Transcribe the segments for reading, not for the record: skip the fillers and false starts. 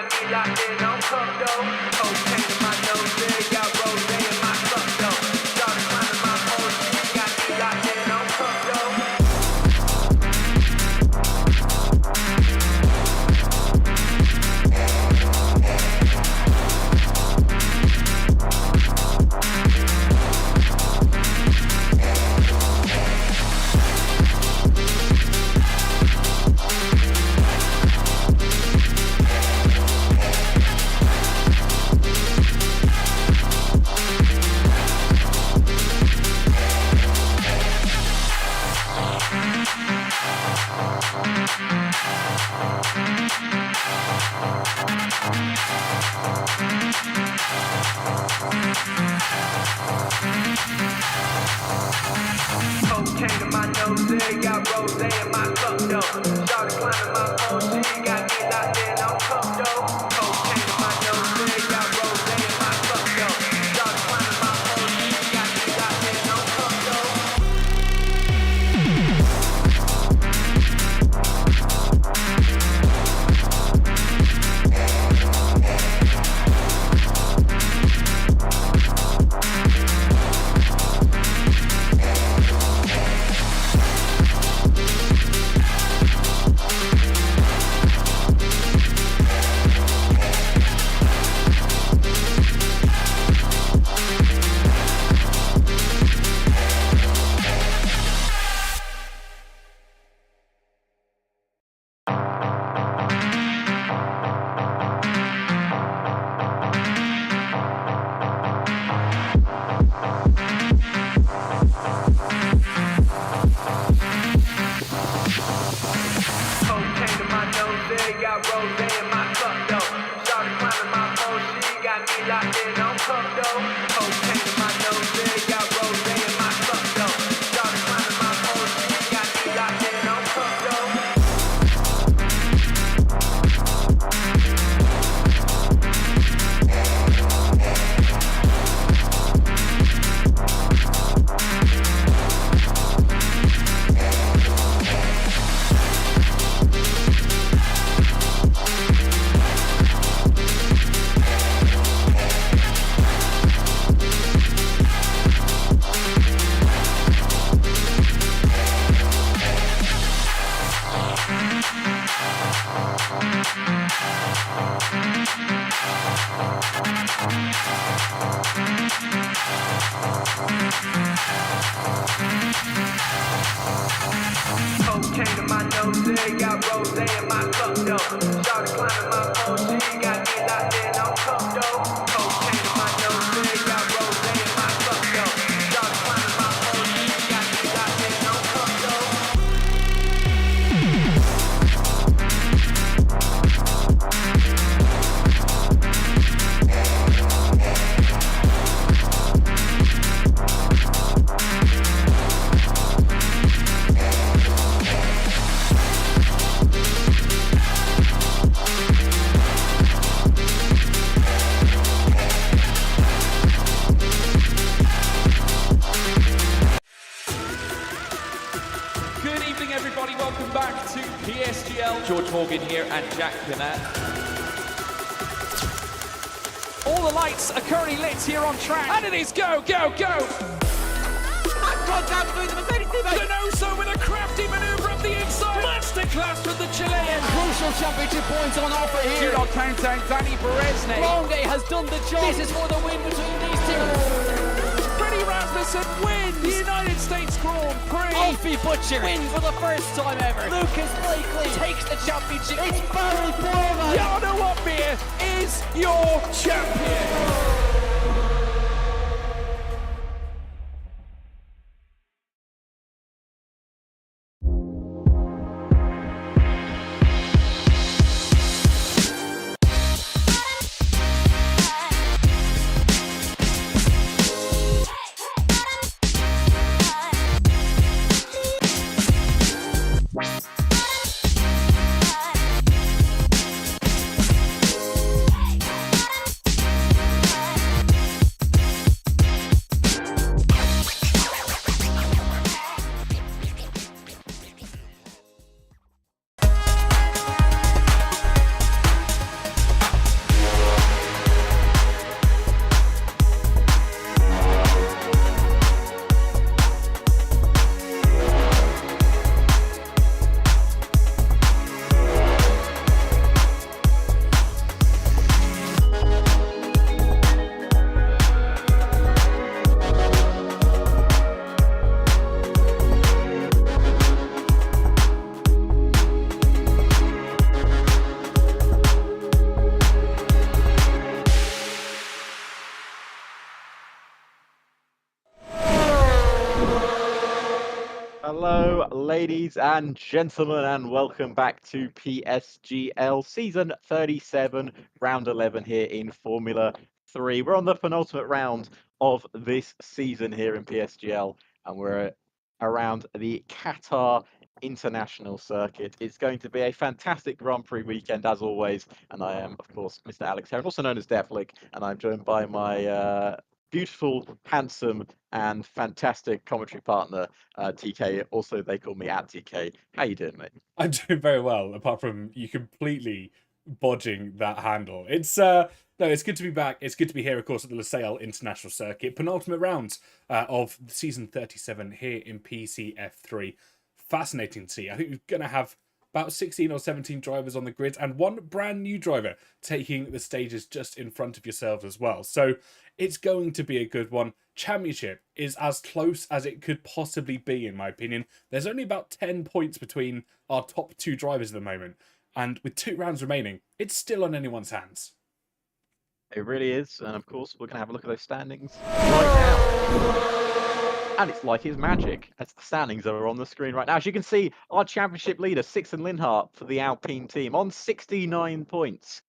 got me locked in on cup though. Cocaine in my nose, yeah, got rose in my cup though. Started climbing my pole, she got me locked in on cup though. Cocaine in my nose, yeah, got rose in my cup though. Started climbing my pole, she got me locked in on cup though. Cocaine in my nose, yeah, got rose in my cup though. Started climbing my pole, she got me locked in on cup though. Cocaine in my nose, yeah, got rose in my cup though. Started climbing my pole, she got me locked in on cup though. Cocaine in my nose, yeah, got rose in my cup though. Started climbing my pole, she got me locked in on cup though. Cocaine in my nose, yeah, got rose in my cup though. Started climbing my pole, she got me locked in on cup though. Cocaine in my nose, yeah, got rose in my cup though. Started climbing my pole, she got me locked in on cup though. Good evening, everybody. Welcome back to PSGL. George Morgan here and Jack Bennett. All the lights are currently lit here on track. And it is go, go, go! Contact between the Mercedes teammates. Denoso with a crafty maneuver up the inside. Masterclass from the Chilean. Crucial championship points on offer here. Do not count out Danny Berezne. Longe has done the job. This is for the win between these two. Freddie Rasmussen wins the United States Grand Prix. Alfie Butcher wins for the first time ever. Lucas Blakely takes the championship. It's Barry Borman. Jarno Opmeer is your champion. Hello, ladies and gentlemen, and welcome back to PSGL Season 37, Round 11 here in Formula 3. We're on the penultimate round of this season here in PSGL, and we're around the Qatar International Circuit. It's going to be a fantastic Grand Prix weekend, as always, and I am, of course, Mr. Alex Heron, also known as Deflick, and I'm joined by my beautiful, handsome, and fantastic commentary partner, TK. Also, they call me at TK. How you doing, mate? I'm doing very well, apart from you completely bodging that handle. No, it's good to be back. It's good to be here, of course, at the Lusail International Circuit. Penultimate round of season 37 here in PCF3. Fascinating to see. I think we're going to have about 16 or 17 drivers on the grid and one brand new driver taking the stages just in front of yourselves as well. So it's going to be a good one. Championship is as close as it could possibly be, in my opinion. There's only about 10 points between our top two drivers at the moment. And with 2 rounds remaining, it's still on anyone's hands. It really is. And of course, we're going to have a look at those standings right now. And it's like it's magic, as the standings are on the screen right now. As you can see, our championship leader, Sixten Linhart for the Alpine team, on 69 points.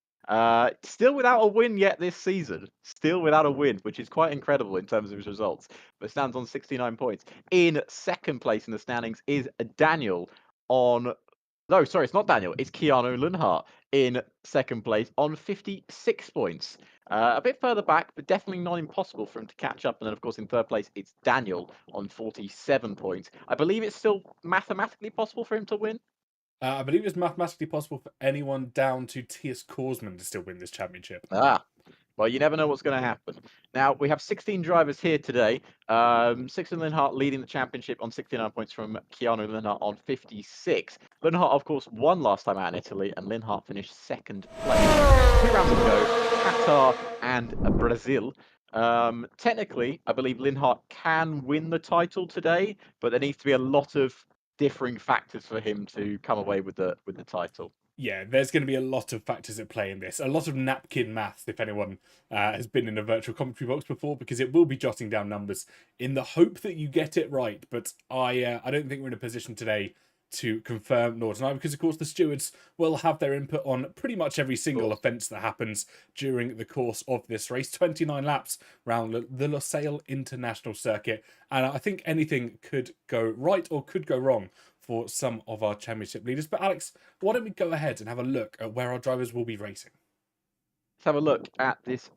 Still without a win yet this season. Still without a win, which is quite incredible in terms of his results. But stands on 69 points. In second place in the standings is Daniel on... No, sorry, it's not Daniel. It's Keanu Linhart in second place on 56 points. A bit further back, but definitely not impossible for him to catch up. And then, of course, in third place, it's Daniel on 47 points. I believe it's still mathematically possible for him to win. I believe it's mathematically possible for anyone down to T.S. Korsman to still win this championship. Well, you never know what's going to happen. Now, we have 16 drivers here today. Sixten Linhart leading the championship on 69 points from Keanu Linhart on 56. Linhart, of course, won last time out in Italy, and Linhart finished second place. 2 rounds ago, Qatar and Brazil. Technically, I believe Linhart can win the title today, but there needs to be a lot of differing factors for him to come away with the title. Yeah, there's going to be a lot of factors at play in this. A lot of napkin maths, if anyone has been in a virtual commentary box before, because it will be jotting down numbers in the hope that you get it right. But I don't think we're in a position today to confirm nor deny, because, of course, the stewards will have their input on pretty much every single offence that happens during the course of this race. 29 laps around the Lusail International Circuit. And I think anything could go right or could go wrong for some of our championship leaders. But Alex, why don't we go ahead and have a look at where our drivers will be racing? Let's have a look at this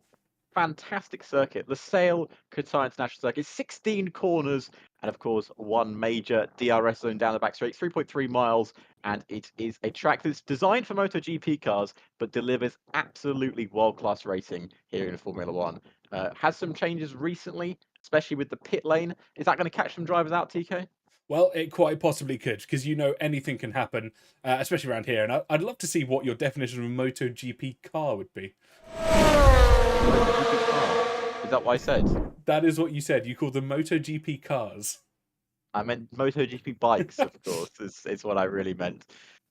fantastic circuit, Lusail Qatar International Circuit. 16 corners and, of course, one major DRS zone down the back straight, 3.3 miles. And it is a track that's designed for MotoGP cars, but delivers absolutely world-class racing here in Formula One. Has some changes recently, especially with the pit lane. Is that going to catch some drivers out, TK? Well, it quite possibly could, because anything can happen, especially around here. And I'd love to see what your definition of a MotoGP car would be. MotoGP car? Is that what I said? That is what you said. You called them MotoGP cars. I meant MotoGP bikes, of course, is what I really meant.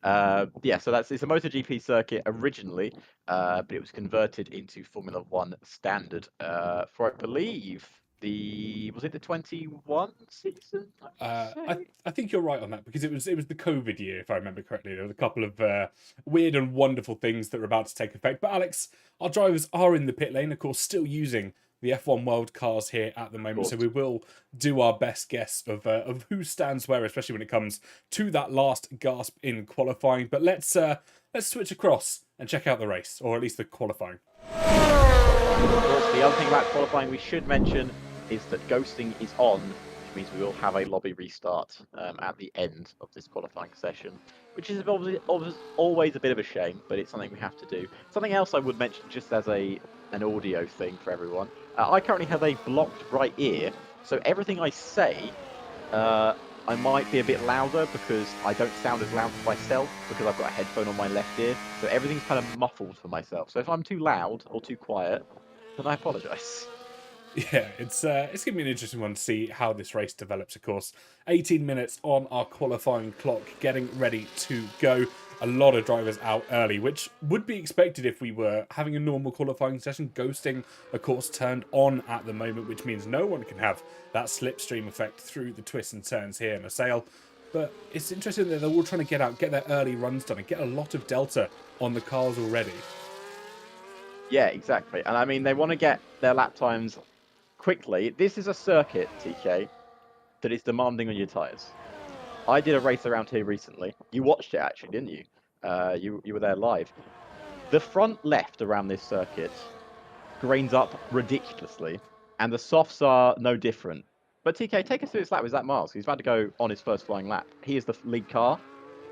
Yeah, so it's a MotoGP circuit originally, but it was converted into Formula One standard for, I believe, was it the 21 season? I think you're right on that, because it was the COVID year, if I remember correctly. There was a couple of weird and wonderful things that were about to take effect. But Alex, our drivers are in the pit lane, of course, still using the F1 World cars here at the moment. So we will do our best guess of who stands where, especially when it comes to that last gasp in qualifying. But let's switch across and check out the race, or at least the qualifying. Of course, the other thing about qualifying we should mention is that ghosting is on, which means we will have a lobby restart at the end of this qualifying session, which is obviously always a bit of a shame, but it's something we have to do. Something else I would mention, just as an audio thing for everyone, I currently have a blocked right ear, so everything I say, I might be a bit louder because I don't sound as loud for myself because I've got a headphone on my left ear, so everything's kind of muffled for myself. So if I'm too loud or too quiet, then I apologise. Yeah, it's going to be an interesting one to see how this race develops, of course. 18 minutes on our qualifying clock, getting ready to go. A lot of drivers out early, which would be expected if we were having a normal qualifying session. Ghosting, of course, turned on at the moment, which means no one can have that slipstream effect through the twists and turns here in Lusail. But it's interesting that they're all trying to get their early runs done and get a lot of delta on the cars already. Yeah, exactly. And I mean, they want to get their lap times quickly. This is a circuit, TK, that is demanding on your tyres. I did a race around here recently. You watched it actually, didn't you? You were there live. The front left around this circuit grains up ridiculously, and the softs are no different. But TK, take us through this lap with Zach Miles. He's about to go on his first flying lap. He is the lead car.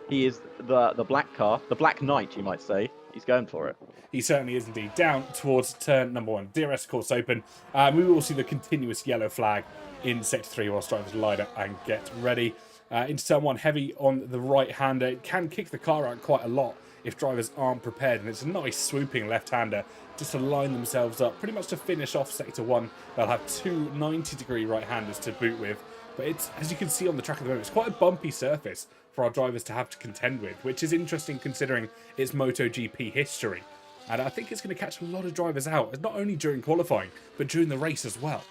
He is the black car, the Black Knight, you might say. He's going for it. He certainly is indeed. Down towards turn number 1. DRS course open. We will see the continuous yellow flag in sector 3 whilst drivers line up and get ready. Into turn 1, heavy on the right-hander. It can kick the car out quite a lot if drivers aren't prepared. And it's a nice swooping left-hander just to line themselves up. Pretty much to finish off sector 1, they'll have two 90-degree right-handers to boot with. But it's, as you can see on the track at the moment, it's quite a bumpy surface for our drivers to have to contend with, which is interesting considering its MotoGP history. And I think it's going to catch a lot of drivers out, not only during qualifying, but during the race as well.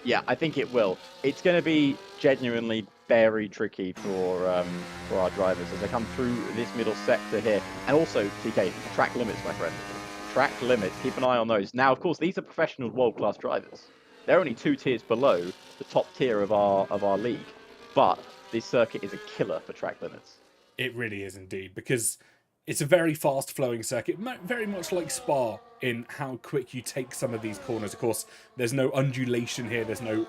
Yeah, I think it will. It's going to be genuinely very tricky for our drivers as they come through this middle sector here. And also, TK, track limits, my friend. Track limits, keep an eye on those. Now, of course, these are professional world-class drivers. They're only 2 tiers below the top tier of our league. But this circuit is a killer for track limits. It really is indeed, because it's a very fast-flowing circuit, very much like Spa in how quick you take some of these corners. Of course, there's no undulation here, there's no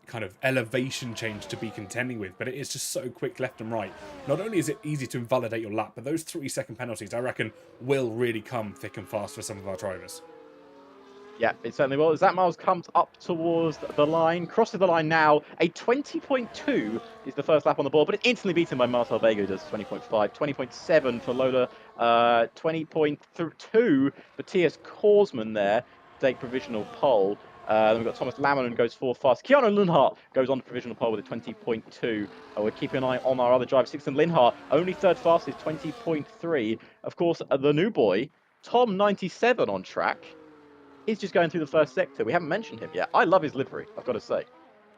kind of elevation change to be contending with, but it is just so quick left and right. Not only is it easy to invalidate your lap, but those 3-second penalties, I reckon, will really come thick and fast for some of our drivers. Yeah, it certainly will. Zach Miles comes up towards the line, crosses the line now. A 20.2 is the first lap on the board, but it's instantly beaten by Marcel Vega, who does 20.5. 20.7 for Lola, 20.2 for T.S. Korsman there, take provisional pole. Then we've got Thomas Lammerman goes 4th fast. Keanu Linhart goes on to provisional pole with a 20.2. We're keeping an eye on our other driver, Sixten Linhart. Only 3rd fastest, 20.3. Of course, the new boy, Tom 97 on track. He's just going through the first sector. We haven't mentioned him yet. I love his livery, I've got to say.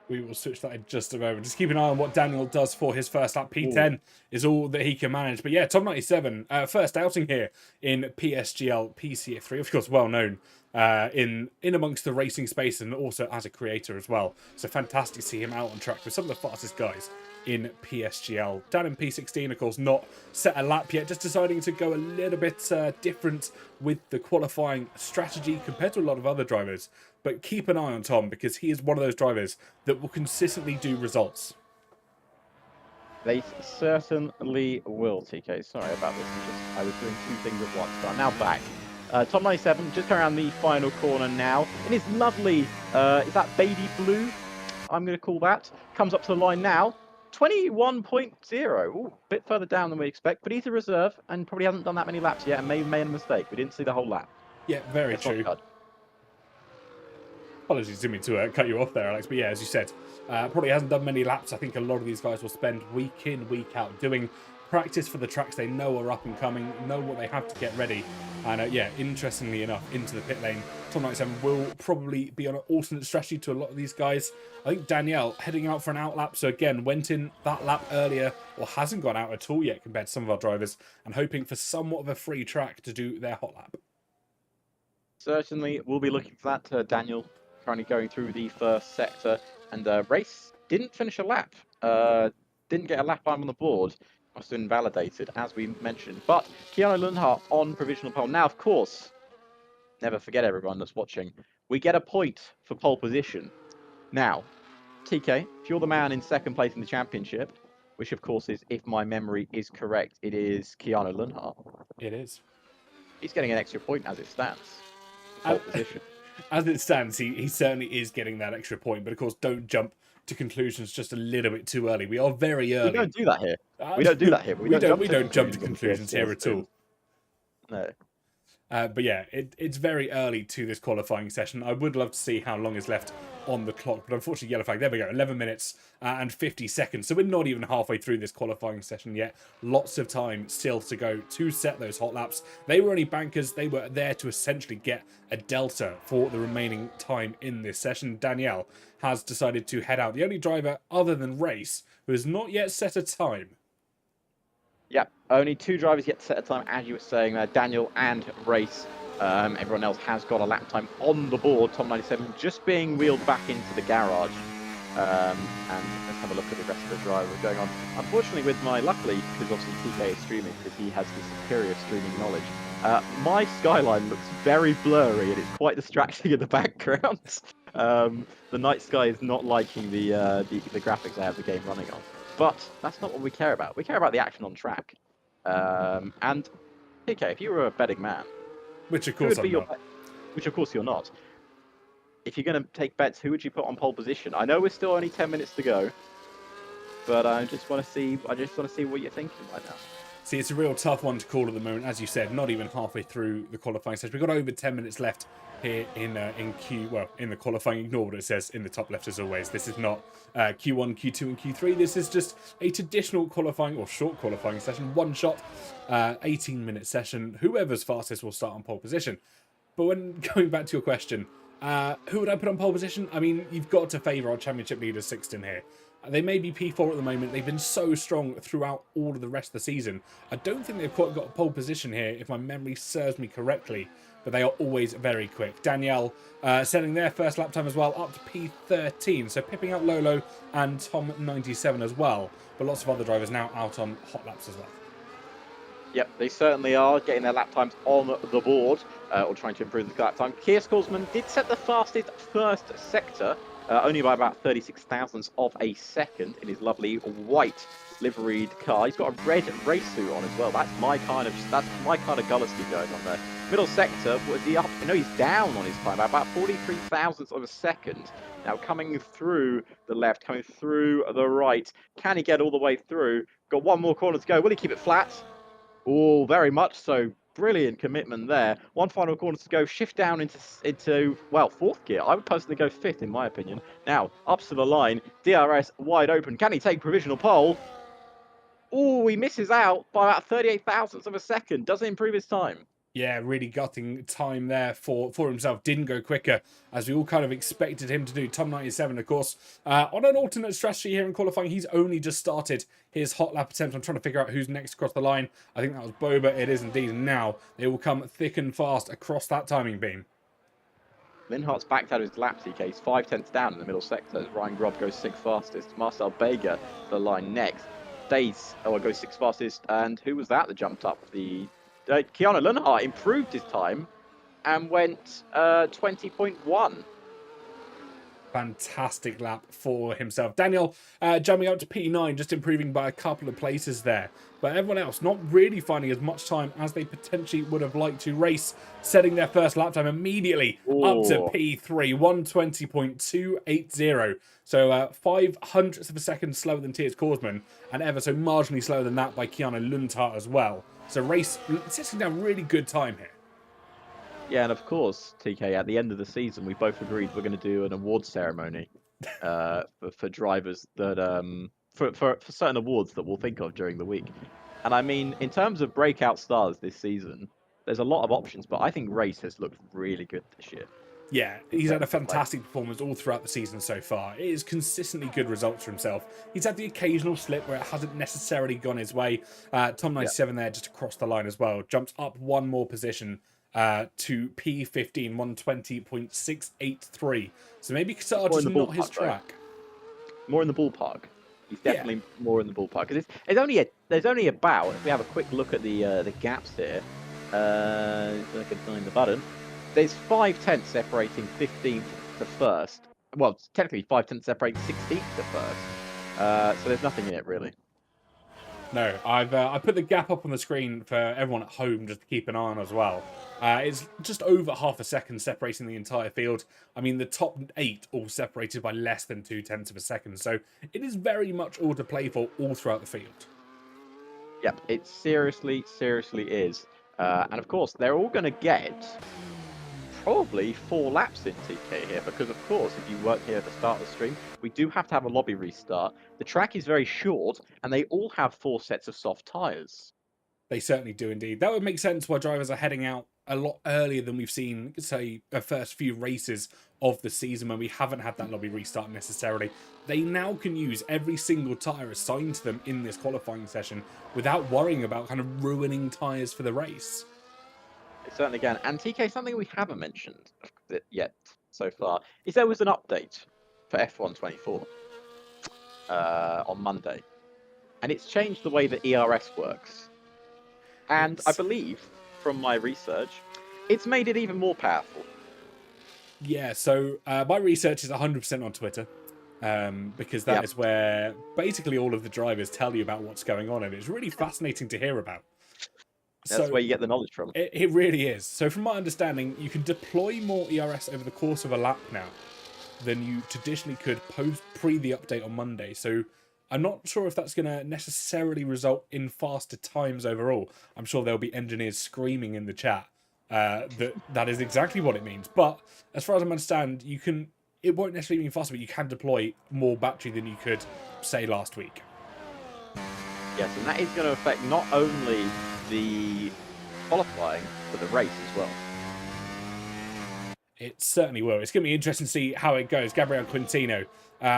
We will switch that in just a moment. Just keep an eye on what Daniel does for his first lap. P10 is all that he can manage. But yeah, Tom 97, first outing here in PSGL PCF3. Of course, well known in amongst the racing space and also as a creator as well. So fantastic to see him out on track with some of the fastest guys in PSGL. Down in P16, of course, not set a lap yet, just deciding to go a little bit different with the qualifying strategy compared to a lot of other drivers. But keep an eye on Tom, because he is one of those drivers that will consistently do results. They certainly will, TK. Sorry about this. I was doing 2 things at once, but I'm now back. Tom 97 just going around the final corner now. In his lovely, is that baby blue? I'm going to call that. Comes up to the line now. 21.0. Ooh, a bit further down than we expect, but he's a reserve and probably hasn't done that many laps yet and may have made a mistake. We didn't see the whole lap. Yeah, very true. Apologies, didn't mean to cut you off there, Alex. But yeah, as you said, probably hasn't done many laps. I think a lot of these guys will spend week in, week out doing practice for the tracks they know are up and coming, know what they have to get ready. And yeah, interestingly enough, into the pit lane, Tom 97 will probably be on an alternate strategy to a lot of these guys. I think Danielle heading out for an out lap, so again, went in that lap earlier, or hasn't gone out at all yet compared to some of our drivers, and hoping for somewhat of a free track to do their hot lap. Certainly, we'll be looking for that. Daniel currently going through the first sector, and race didn't finish a lap. Didn't get a lap time on the board. Must have invalidated, as we mentioned. But Keanu Linhart on provisional pole. Now, of course, never forget everyone that's watching, we get a point for pole position. Now, TK, if you're the man in 2nd place in the championship, which of course is, if my memory is correct, it is Keanu Linhart. It is. He's getting an extra point as it stands. Pole position. As it stands, he certainly is getting that extra point, but of course, don't jump to conclusions just a little bit too early. We are very early. We don't do that here. We don't do that here. We don't jump to conclusions here at all. No. But yeah, it's very early to this qualifying session. I would love to see how long is left on the clock, but unfortunately, yellow flag. There we go, 11 minutes and 50 seconds. So we're not even halfway through this qualifying session yet. Lots of time still to go to set those hot laps. They were only bankers. They were there to essentially get a delta for the remaining time in this session. Danielle has decided to head out. The only driver other than Race who has not yet set a time. Yeah, only 2 drivers yet to set a time, as you were saying, Daniel and Race. Everyone else has got a lap time on the board. Tom 97 just being wheeled back into the garage. And let's have a look at the rest of the drivers going on. Unfortunately, luckily, because obviously TK is streaming, because he has the superior streaming knowledge, my skyline looks very blurry and it's quite distracting in the background. The night sky is not liking the graphics I have the game running on. But that's not what we care about. We care about the action on track. And TK, if you were a betting man, Which, of course, I'm not. which of course you're not. If you're going to take bets, who would you put on pole position? I know we're still only 10 minutes to go, but I just want to see what you're thinking right now. See, it's a real tough one to call at the moment. As you said, not even halfway through the qualifying session. We've got over 10 minutes left here in the qualifying. Ignore what it says in the top left as always. This is not Q1, Q2, and Q3. This is just a traditional qualifying or short qualifying session. One shot, 18-minute session. Whoever's fastest will start on pole position. But when going back to your question, who would I put on pole position? I mean, you've got to favour our championship leader, Sixton, here. They may be P4 at the moment. They've been so strong throughout all of the rest of the season. I don't think they've quite got a pole position here, if my memory serves me correctly. But they are always very quick. Danielle setting their first lap time as well, up to P13. So pipping out Lolo and Tom 97 as well. But lots of other drivers now out on hot laps as well. Yep, they certainly are getting their lap times on the board, or trying to improve the lap time. Kia Scoresman did set the fastest first sector, only by about 36 thousandths of a second in his lovely white liveried car. He's got a red race suit on as well. That's my kind of Gullersky going on there. Middle sector, was he up? No, he's down on his time by about 43 thousandths of a second. Now coming through the left, coming through the right. Can he get all the way through? Got one more corner to go. Will he keep it flat? Oh, very much so. Brilliant commitment there. One final corner to go. Shift down into well, 4th gear. I would personally go 5th in my opinion. Now, up to the line. DRS wide open. Can he take provisional pole? Oh, he misses out by about 38 thousandths of a second. Doesn't improve his time. Yeah, really gutting time there for himself. Didn't go quicker, as we all kind of expected him to do. Tom 97, of course, on an alternate strategy here in qualifying. He's only just started his hot lap attempt. I'm trying to figure out who's next across the line. I think that was Boba. It is indeed. Now they will come thick and fast across that timing beam. Linhart's backed out of his lap, TK. He's 5/10 down in the middle sector. Ryan Grob goes 6th fastest. Marcel Bega, the line next. Goes 6th fastest. And who was that jumped up? Keanu Linhart improved his time and went 20.1. Fantastic lap for himself. Daniel jumping up to P9, just improving by a couple of places there. But everyone else not really finding as much time as they potentially would have liked to. Race setting their first lap time immediately up to P3, 120.280. So 5 hundredths of a second slower than Tiers Korsman, and ever so marginally slower than that by Keanu Lundhart as well. So Race sitting down really good time here. Yeah, and of course, TK, at the end of the season, we both agreed we're going to do an awards ceremony for drivers that for certain awards that we'll think of during the week. And I mean, in terms of breakout stars this season, there's a lot of options, but I think Race has looked really good this year. Yeah, he's had a fantastic performance all throughout the season so far. It is consistently good results for himself. He's had the occasional slip where it hasn't necessarily gone his way. Tom 97 there just across the line as well. Jumps up one more position to P15, 120.683. So maybe Qatar just not his track. More in the ballpark. He's definitely more in the ballpark. Because there's only about, if we have a quick look at the gaps here, if I can find the button, there's 5/10 separating 15th to 1st. Well, technically 5/10 separating 16th to 1st. So there's nothing in it really. No, I put the gap up on the screen for everyone at home just to keep an eye on as well. It's just over half a second separating the entire field. I mean, the top 8 all separated by less than 0.2 of a second. So it is very much all to play for all throughout the field. Yep, it seriously is. And of course, they're all going to get probably 4 laps in TK here, because of course, if you weren't here at the start of the stream, we do have to have a lobby restart. The track is very short, and they all have 4 sets of soft tyres. They certainly do indeed. That would make sense why drivers are heading out a lot earlier than we've seen, say, the first few races of the season when we haven't had that lobby restart necessarily. They now can use every single tyre assigned to them in this qualifying session without worrying about kind of ruining tyres for the race. It certainly can. And TK, something we haven't mentioned yet so far is there was an update for F1 24 on Monday, and it's changed the way that ERS works. And I believe, from my research, it's made it even more powerful. Yeah, so my research is 100% on Twitter, because that is where basically all of the drivers tell you about what's going on, and it's really fascinating to hear about. That's where you get the knowledge from. It really is. So from my understanding, you can deploy more ERS over the course of a lap now than you traditionally could pre the update on Monday. So I'm not sure if that's going to necessarily result in faster times overall. I'm sure there'll be engineers screaming in the chat that is exactly what it means. But as far as I understand, it won't necessarily mean faster, but you can deploy more battery than you could, say, last week. Yes, and that is going to affect not only the qualifying, but the race as well. It certainly will. It's going to be interesting to see how it goes. Gabriel Quintino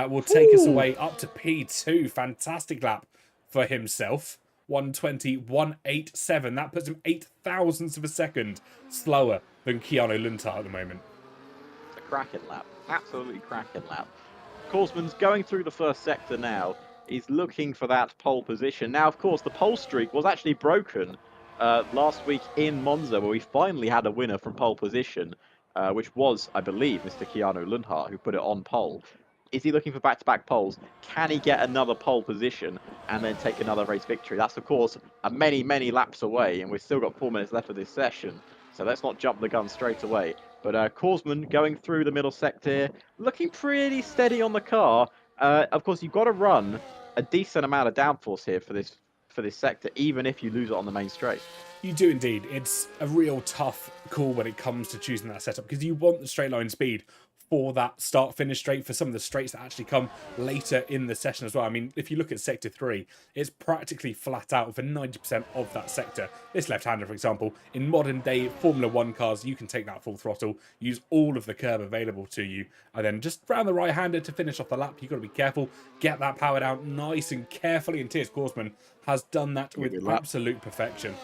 will take us away up to P2. Fantastic lap for himself. 1:20.187. That puts him 8 thousandths of a second slower than Keanu Luntar at the moment. It's a cracking lap. Absolutely cracking lap. Korsman's going through the first sector now. He's looking for that pole position. Now, of course, the pole streak was actually broken last week in Monza, where we finally had a winner from pole position, which was, I believe, Mr. Keanu Lundhart, who put it on pole. Is he looking for back-to-back poles? Can he get another pole position and then take another race victory? That's, of course, a many, many laps away, and we've still got 4 minutes left of this session. So let's not jump the gun straight away. But Korsman going through the middle sector, looking pretty steady on the car. Of course, you've got to run a decent amount of downforce here for this sector, even if you lose it on the main straight. You do indeed. It's a real tough call when it comes to choosing that setup, because you want the straight line speed for that start-finish straight, for some of the straights that actually come later in the session as well. I mean, if you look at Sector 3, it's practically flat out for 90% of that sector. This left-hander, for example, in modern-day Formula 1 cars, you can take that full throttle, use all of the curb available to you, and then just round the right-hander to finish off the lap. You've got to be careful, get that powered out nice and carefully, and T.S. Korsman has done that with absolute perfection.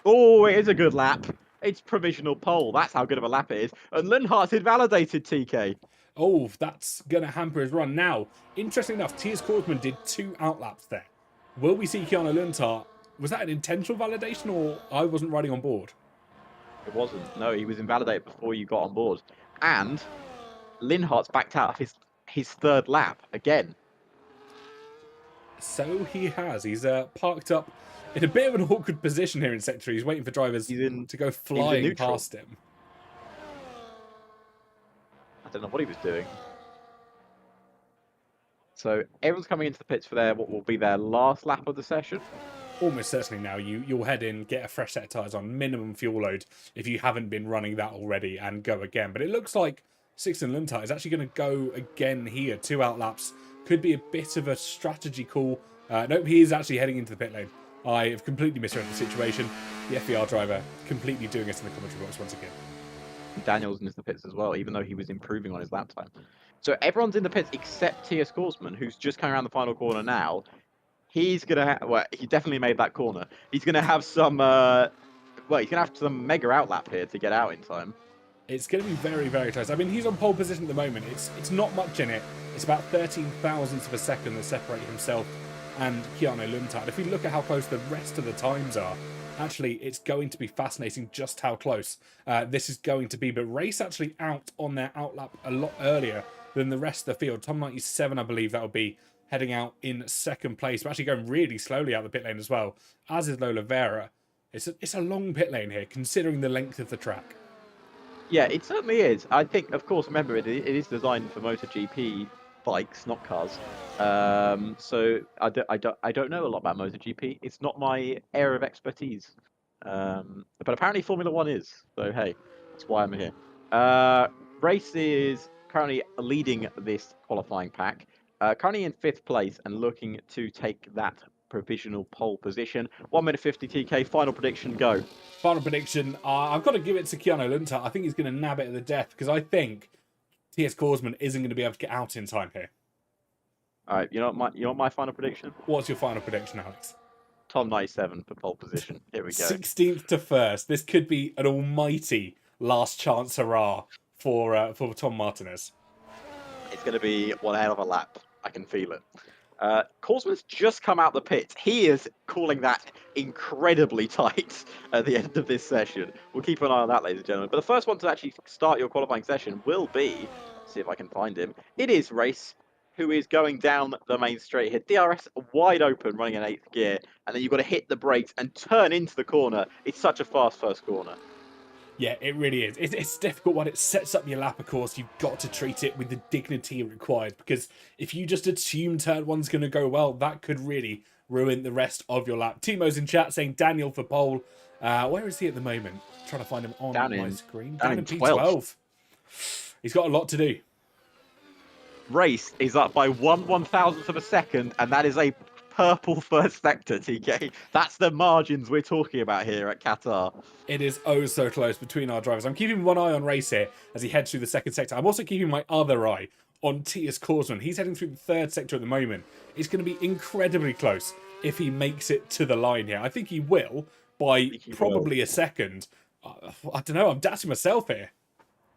Oh, it is a good lap. It's provisional pole. That's how good of a lap it is. And Lundhart's invalidated, TK. Oh, that's going to hamper his run. Now, interesting enough, T.S. Korsman did 2 outlaps there. Will we see Keanu Lundhart? Was that an intentional validation, or I wasn't riding on board? It wasn't. No, he was invalidated before you got on board. And Lundhart's backed out of his 3rd lap again. So he has. He's parked up in a bit of an awkward position here in Sector 3. He's waiting for drivers to go flying past him. I don't know what he was doing. So everyone's coming into the pits for what will be their last lap of the session. Almost certainly now. You'll head in, get a fresh set of tyres on, minimum fuel load if you haven't been running that already, and go again. But it looks like Sixten Lundhart is actually going to go again here. 2 outlaps. Could be a bit of a strategy call. Nope, he is actually heading into the pit lane. I have completely misread the situation. The FER driver completely doing us in the commentary box once again. Daniel's in the pits as well, even though he was improving on his lap time. So everyone's in the pits except T.S. Korsman, who's just coming around the final corner now. He's going to well, he definitely made that corner. He's going to have some, he's going to have some mega outlap here to get out in time. It's going to be very, very close. I mean, he's on pole position at the moment. It's not much in it. It's about 13 thousandths of a second that separate himself and Keanu Lundhart. If we look at how close the rest of the times are, actually, it's going to be fascinating just how close this is going to be. But race actually out on their outlap a lot earlier than the rest of the field. Tom 97, I believe that will be heading out in 2nd place. But actually going really slowly out the pit lane as well, as is Lola Vera. It's a long pit lane here, considering the length of the track. Yeah, it certainly is. I think, of course, remember, it is designed for MotoGP bikes, not cars. So I don't know a lot about MotoGP. It's not my area of expertise. But apparently Formula One is. So hey, that's why I'm here. Race is currently leading this qualifying pack. Currently in 5th place and looking to take that provisional pole position. 1 minute 50 TK. Final prediction, go. Final prediction. I've got to give it to Keanu Lunter. I think he's going to nab it at the death because I think T.S. Korsman isn't going to be able to get out in time here. All right, you know what my final prediction? What's your final prediction, Alex? Tom 97 for pole position. Here we go. 16th to 1st. This could be an almighty last chance hurrah for Tom Martinez. It's going to be one hell of a lap. I can feel it. Korsman's just come out the pits. He is calling that incredibly tight at the end of this session. We'll keep an eye on that, ladies and gentlemen. But the first one to actually start your qualifying session will be, let's see if I can find him. It is Race, who is going down the main straight here. DRS wide open, running in 8th gear. And then you've got to hit the brakes and turn into the corner. It's such a fast first corner. Yeah, it really is. It's a difficult one. It sets up your lap, of course. You've got to treat it with the dignity it requires, because if you just assume turn one's going to go well, that could really ruin the rest of your lap. Timo's in chat saying Daniel for pole. Where is he at the moment? Trying to find him on my screen. Down in P12. He's got a lot to do. Race is up by 1/1000th of a second, and that is a purple first sector, TK. That's the margins we're talking about here at Qatar. It is oh so close between our drivers. I'm keeping one eye on Race here as he heads through the 2nd sector. I'm also keeping my other eye on T.S. Korsman. He's heading through the 3rd sector at the moment. It's going to be incredibly close if he makes it to the line here. I think he will by probably a second. I don't know. I'm doubting myself here.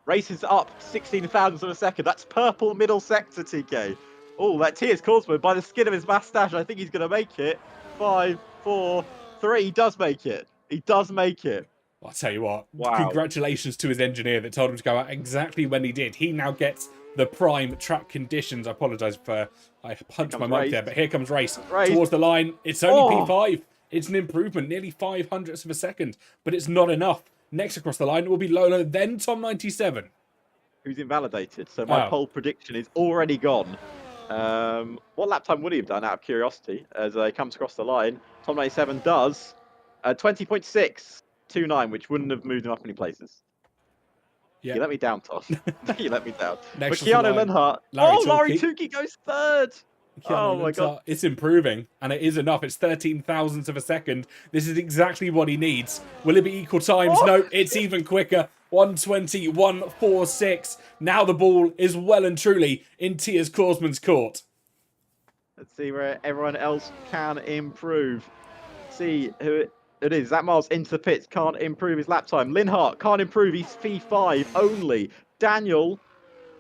Race is up 16,000ths of a second. That's purple middle sector, TK. Oh, that T.S. Korsman, by the skin of his moustache, I think he's going to make it. 5, 4, 3. He does make it. He does make it. I'll tell you what. Wow. Congratulations to his engineer that told him to go out exactly when he did. He now gets the prime track conditions. I apologise for I punched my mic there, but here comes Race towards the line. It's only P5. It's an improvement, nearly 500ths of a second, but it's not enough. Next across the line will be Lolo, then Tom 97. Who's invalidated. So my pole prediction is already gone. What lap time would he have done, out of curiosity, as he comes across the line? Tom 97 does 20.629, which wouldn't have moved him up any places. Yeah. You let me down, Tosh. You let me down. But Keanu Linhart. Laurie Tukey goes 3rd. Oh my God. It's improving, and it is enough. It's 13,000ths of a second. This is exactly what he needs. Will it be equal times? No, it's even quicker. 120, 146. Now the ball is well and truly in T.S. Korsman's court. Let's see where everyone else can improve. See who it is. Zach Miles into the pits, can't improve his lap time. Linhart can't improve, he's P5 only. Daniel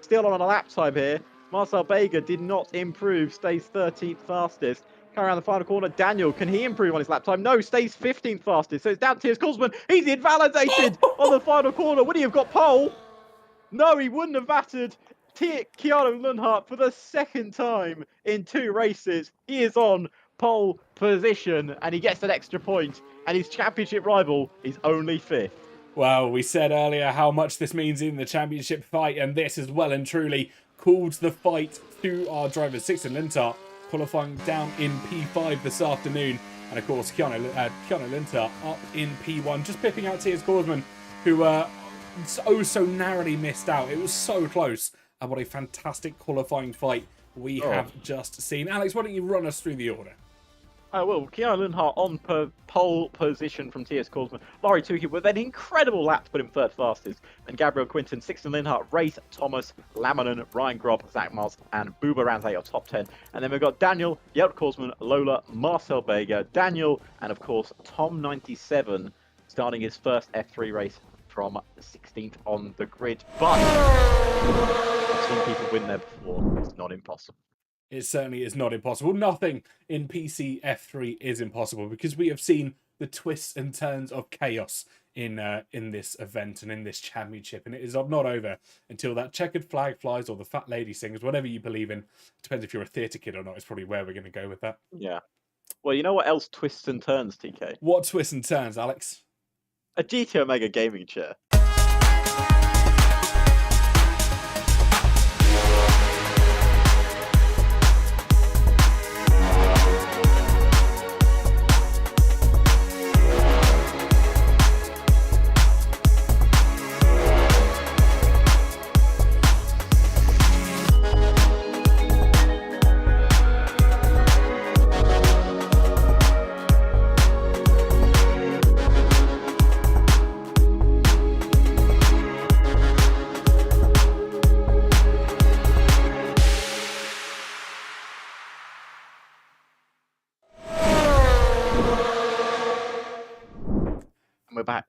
still on a lap time here. Marcel Bega did not improve, stays 13th fastest. Coming around the final corner, Daniel, can he improve on his lap time? No, stays 15th fastest. So it's down to T.S. Korsman. He's invalidated on the final corner. Would he have got pole? No, he wouldn't have battered. Keanu Linhart for the 2nd time in 2 races. He is on pole position and he gets an extra point. And his championship rival is only 5th. Well, we said earlier how much this means in the championship fight, and this is well and truly called the fight to our drivers. Sixten Linhart qualifying down in P5 this afternoon, and of course Keanu Linhart up in P1, just pipping out T.S. Korsman, who so narrowly missed out. It was so close, and what a fantastic qualifying fight we have just seen. Alex, why don't you run us through the order? Well, Keanu Linhart on pole position from T.S. Korsman. Laurie Tukey with an incredible lap to put him 3rd fastest. And Gabriel Quinton, Sixten Linhart, Race, Thomas, Lamanen, Ryan Grob, Zach Miles, and Booba Ramsey are top 10. And then we've got Daniel, Yelp Korsman, Lola, Marcel Bega, Daniel, and of course, Tom 97, starting his first F3 race from 16th on the grid. But I've seen people win there before. It's not impossible. It certainly is not impossible. Nothing in PC F3 is impossible, because we have seen the twists and turns of chaos in this event and in this championship, and it is not over until that checkered flag flies or the fat lady sings, whatever you believe in. Depends if you're a theatre kid or not. It's probably where we're going to go with that. Yeah. Well, you know what else twists and turns, TK? What twists and turns, Alex? A GT Omega gaming chair.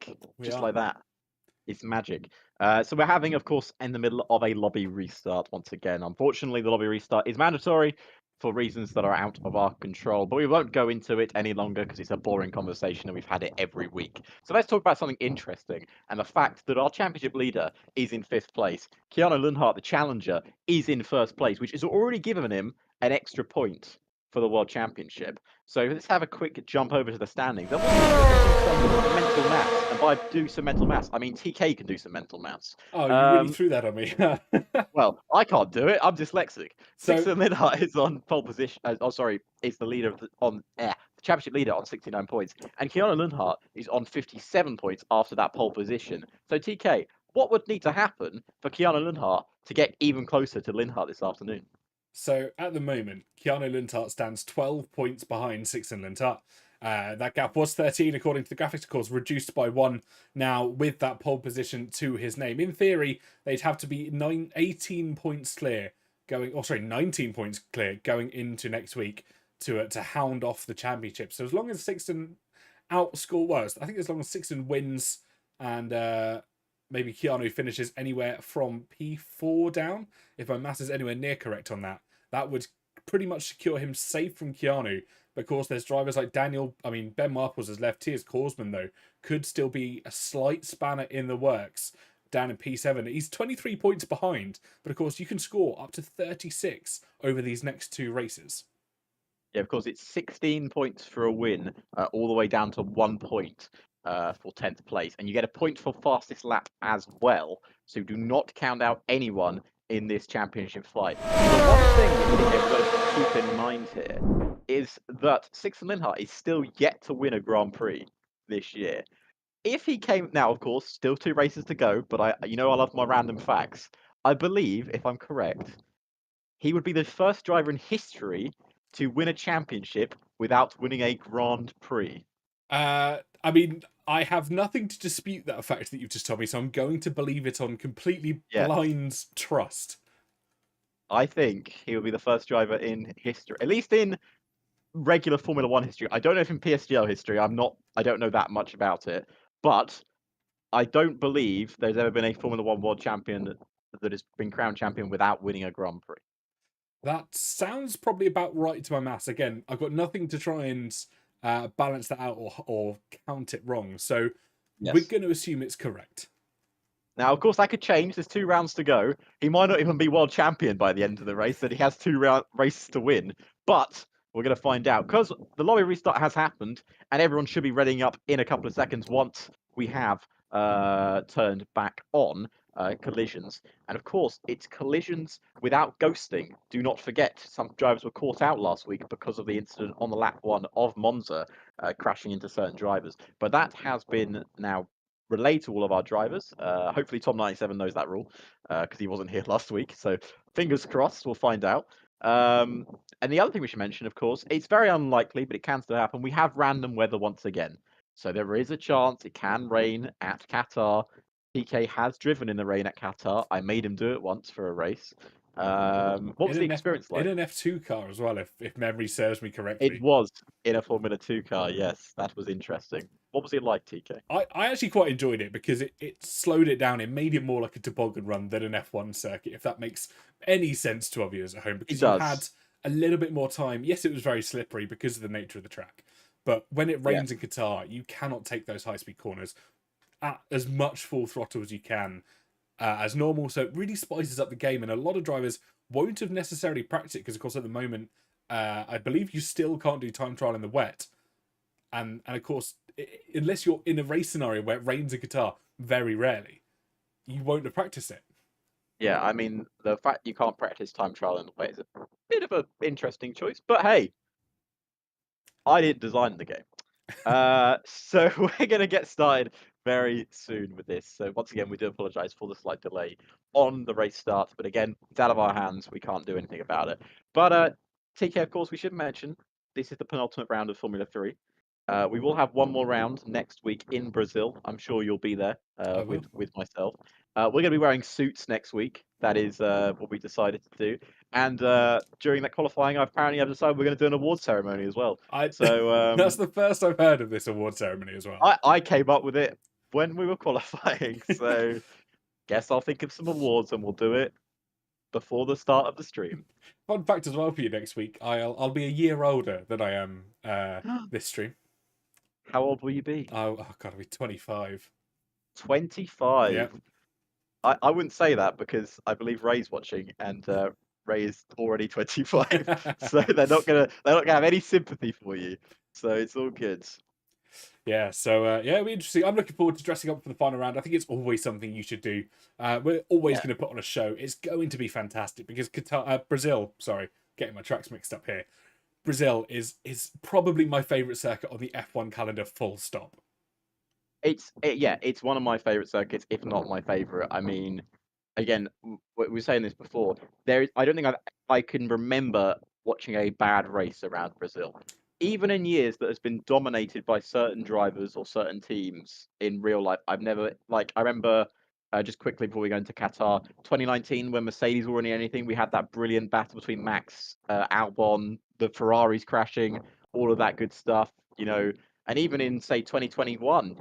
back, just like that. It's magic. So we're having, of course, in the middle of a lobby restart once again. Unfortunately, the lobby restart is mandatory for reasons that are out of our control, but we won't go into it any longer because it's a boring conversation and we've had it every week. So let's talk about something interesting and the fact that our championship leader is in 5th place. Keanu Lundhart, the challenger, is in 1st place, which has already given him an extra point for the World Championship. So let's have a quick jump over to the standings. And we'll do some mental maths. And by do some mental maths, I mean TK can do some mental maths. Oh, you really threw that on me. Well, I can't do it. I'm dyslexic. So- Sixten Lidhart is on pole position. Is the leader of the championship leader on 69 points, and Keanu Lundhart is on 57 points after that pole position. So TK, what would need to happen for Keanu Lundhart to get even closer to Lindhart this afternoon? So at the moment, Keanu Lundhart stands 12 points behind Sixten Lundhart. That gap was 13 according to the graphics, of course, reduced by 1 now with that pole position to his name. In theory, they'd have to be 18 points clear going, 19 points clear going into next week to hound off the championship. So as long as Sixten I think as long as Sixten wins and maybe Keanu finishes anywhere from P4 down, if my maths is anywhere near correct on that, that would pretty much secure him safe from Keanu. Because there's drivers like Ben Marples as left tiers. Korsman, though, could still be a slight spanner in the works down in P7. He's 23 points behind, but of course you can score up to 36 over these next 2 races. Yeah, of course, it's 16 points for a win, all the way down to 1 point for 10th place. And you get a point for fastest lap as well. So do not count out anyone in this championship fight. The one thing that we've got to keep in mind here is that Sixten Lindhart is still yet to win a Grand Prix this year. If he came now, of course, still 2 races to go, but I love my random facts. I believe, if I'm correct, he would be the first driver in history to win a championship without winning a Grand Prix. I have nothing to dispute that fact that you've just told me, so I'm going to believe it on completely blind trust. I think he will be the first driver in history, at least in regular Formula 1 history. I don't know if in PSGL history, I don't know that much about it, but I don't believe there's ever been a Formula 1 world champion that has been crowned champion without winning a Grand Prix. That sounds probably about right to my maths. Again, I've got nothing to try and balance that out or count it wrong. So we're going to assume it's correct. Now, of course, that could change. There's 2 rounds to go. He might not even be world champion by the end of the race, that he has 2 races to win. But we're going to find out because the lobby restart has happened and everyone should be readying up in a couple of seconds once we have turned back on collisions. And of course, it's collisions without ghosting. Do not forget, some drivers were caught out last week because of the incident on the lap 1 of Monza, crashing into certain drivers. But that has been now relayed to all of our drivers. Hopefully Tom97 knows that rule because he wasn't here last week. So fingers crossed, we'll find out. And the other thing we should mention, of course, it's very unlikely, but it can still happen. We have random weather once again. So there is a chance it can rain at Qatar. PK has driven in the rain at Qatar. I made him do it once for a race. What was the experience like? In an F2 car as well, if memory serves me correctly. It was in a Formula 2 car, yes. That was interesting. What was it like, TK? I actually quite enjoyed it because it slowed it down. It made it more like a toboggan run than an F1 circuit, if that makes any sense to our viewers at home. Because you had a little bit more time. Yes, it was very slippery because of the nature of the track. But when it rains in Qatar, you cannot take those high-speed corners at as much full throttle as you can as normal. So it really spices up the game. And a lot of drivers won't have necessarily practiced it because, of course, at the moment, I believe you still can't do time trial in the wet. And of course, unless you're in a race scenario where it rains in Qatar, very rarely, you won't have practiced it. Yeah, I mean, the fact you can't practice time trial in the wet is a bit of an interesting choice. But hey, I didn't design the game. So we're going to get started very soon with this. So once again, we do apologize for the slight delay on the race start. But again, it's out of our hands. We can't do anything about it. But TK, of course, we should mention this is the penultimate round of Formula 3. We will have one more round next week in Brazil. I'm sure you'll be there with myself. We're going to be wearing suits next week. That is what we decided to do. And during that qualifying, I've decided we're going to do an award ceremony as well. That's the first I've heard of this award ceremony as well. I came up with it when we were qualifying. So guess I'll think of some awards and we'll do it before the start of the stream. Fun fact as well for you next week. I'll be a year older than I am this stream. How old will you be? Oh God, I'll be 25. 25. Yeah. I wouldn't say that because I believe Ray's watching and Ray is already 25. So they're not gonna have any sympathy for you. So it's all good. Yeah, so yeah, it'll be interesting. I'm looking forward to dressing up for the final round. I think it's always something you should do. We're always going to put on a show. It's going to be fantastic because Brazil, sorry, getting my tracks mixed up here. Brazil is probably my favourite circuit on the F1 calendar, full stop. It's one of my favorite circuits, if not my favorite. I mean, again, we were saying this before. I don't think I can remember watching a bad race around Brazil, even in years that has been dominated by certain drivers or certain teams in real life. I've never I remember just quickly before we go into Qatar, 2019 when Mercedes were winning anything, we had that brilliant battle between Max, Albon, the Ferraris crashing, all of that good stuff. And even in, say, 2021,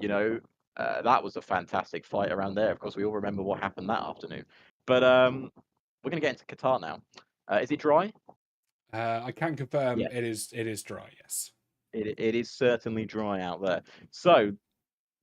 that was a fantastic fight around there. Of course, we all remember what happened that afternoon. But we're going to get into Qatar now. Is it dry? I can confirm Yeah. it is dry, yes. It is certainly dry out there. So,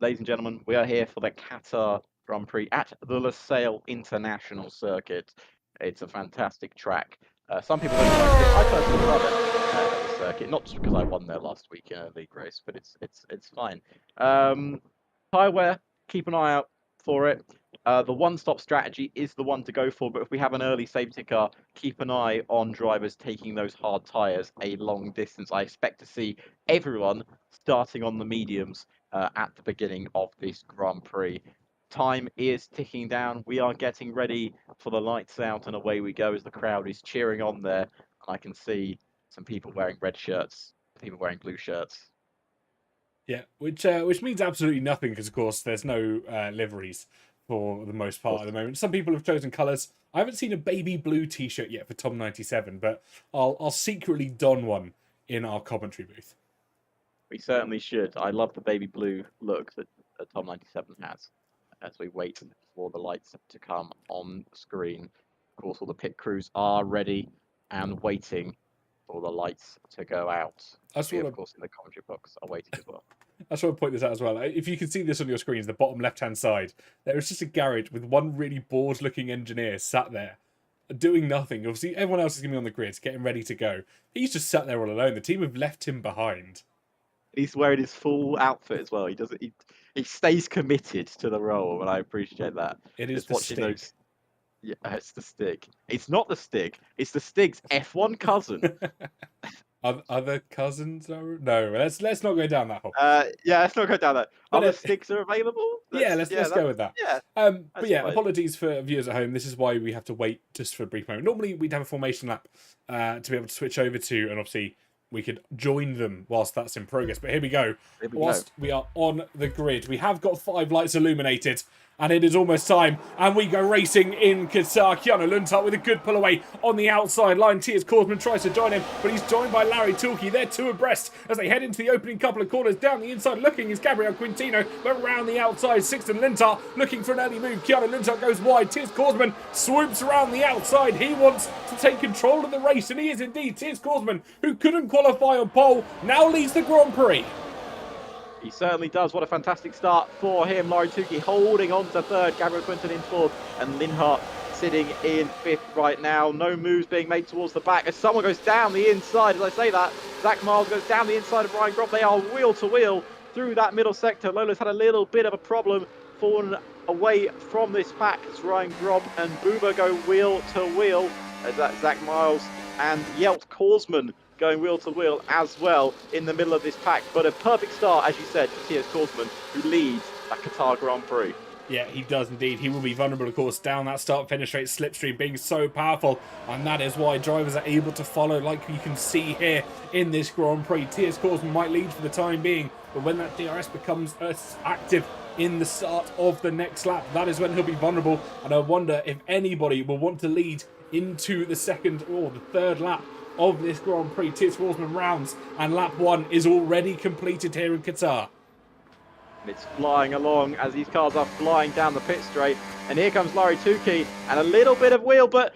ladies and gentlemen, we are here for the Qatar Grand Prix at the Lusail International Circuit. It's a fantastic track. Some people don't like it. I personally love it. The circuit, not just because I won there last week in a league race, but it's fine. Tyre wear, keep an eye out for it. The one-stop strategy is the one to go for, but if we have an early safety car, keep an eye on drivers taking those hard tyres a long distance. I expect to see everyone starting on the mediums at the beginning of this Grand Prix. Time is ticking down. We are getting ready for the lights out, and away we go as the crowd is cheering on there. And I can see some people wearing red shirts, people wearing blue shirts. Yeah, which means absolutely nothing because, of course, there's no liveries for the most part at the moment. Some people have chosen colours. I haven't seen a baby blue T-shirt yet for Tom 97, but I'll secretly don one in our commentary booth. We certainly should. I love the baby blue look that Tom 97 has as we wait for the lights to come on screen. Of course, all the pit crews are ready and waiting for the lights to go out. We, of course, in the commentary box are waiting as well. I just want to point this out as well. If you can see this on your screens, the bottom left-hand side, there is just a garage with one really bored-looking engineer sat there doing nothing. Obviously, everyone else is going to be on the grid, getting ready to go. He's just sat there all alone. The team have left him behind. He's wearing his full outfit as well. He stays committed to the role, and I appreciate that. It is just the watching Stig. those. Yeah, it's the Stig. It's not the Stig. It's the Stig's F1 cousin. Other cousins are no. Let's not go down that hole. Yeah, let's not go down that. But Other Stigs are available. Let's go with that. Yeah. But yeah, fine. apologies for viewers at home. This is why we have to wait just for a brief moment. Normally we'd have a formation lap to be able to switch over to, and obviously we could join them whilst that's in progress. But here we go. Whilst we are on the grid, we have got 5 lights illuminated. And it is almost time. And we go racing in Qatar. Keanu Luntart with a good pull away on the outside line. Tiers Korsman tries to join him, but he's joined by Larry Tulke. They're 2 abreast as they head into the opening couple of corners. Down the inside looking is Gabriel Quintino, but around the outside, Sixten Luntart looking for an early move. Keanu Luntart goes wide. Tiers Korsman swoops around the outside. He wants to take control of the race, and he is indeed. Tiers Korsman, who couldn't qualify on pole, now leads the Grand Prix. He certainly does. What a fantastic start for him. Laurie Tukey holding on to third. Gabriel Quinton in fourth. And Linhart sitting in fifth right now. No moves being made towards the back. As someone goes down the inside, as I say that, Zach Miles goes down the inside of Ryan Grob. They are wheel to wheel through that middle sector. Lola's had a little bit of a problem falling away from this pack as Ryan Grob and Booba go wheel to wheel. As that Zach Miles and Yelt Korsman going wheel to wheel as well in the middle of this pack. But a perfect start, as you said, for Tiers Korsman, who leads that Qatar Grand Prix. Yeah, he does indeed. He will be vulnerable, of course, down that start-finish rate slipstream being so powerful. And that is why drivers are able to follow, like you can see here in this Grand Prix. Tiers Korsman might lead for the time being, but when that DRS becomes active in the start of the next lap, that is when he'll be vulnerable. And I wonder if anybody will want to lead into the second or the third lap of this Grand Prix. Tiers Korsman rounds, and lap 1 is already completed here in Qatar. And it's flying along as these cars are flying down the pit straight. And here comes Larry Tukey and a little bit of wheel, but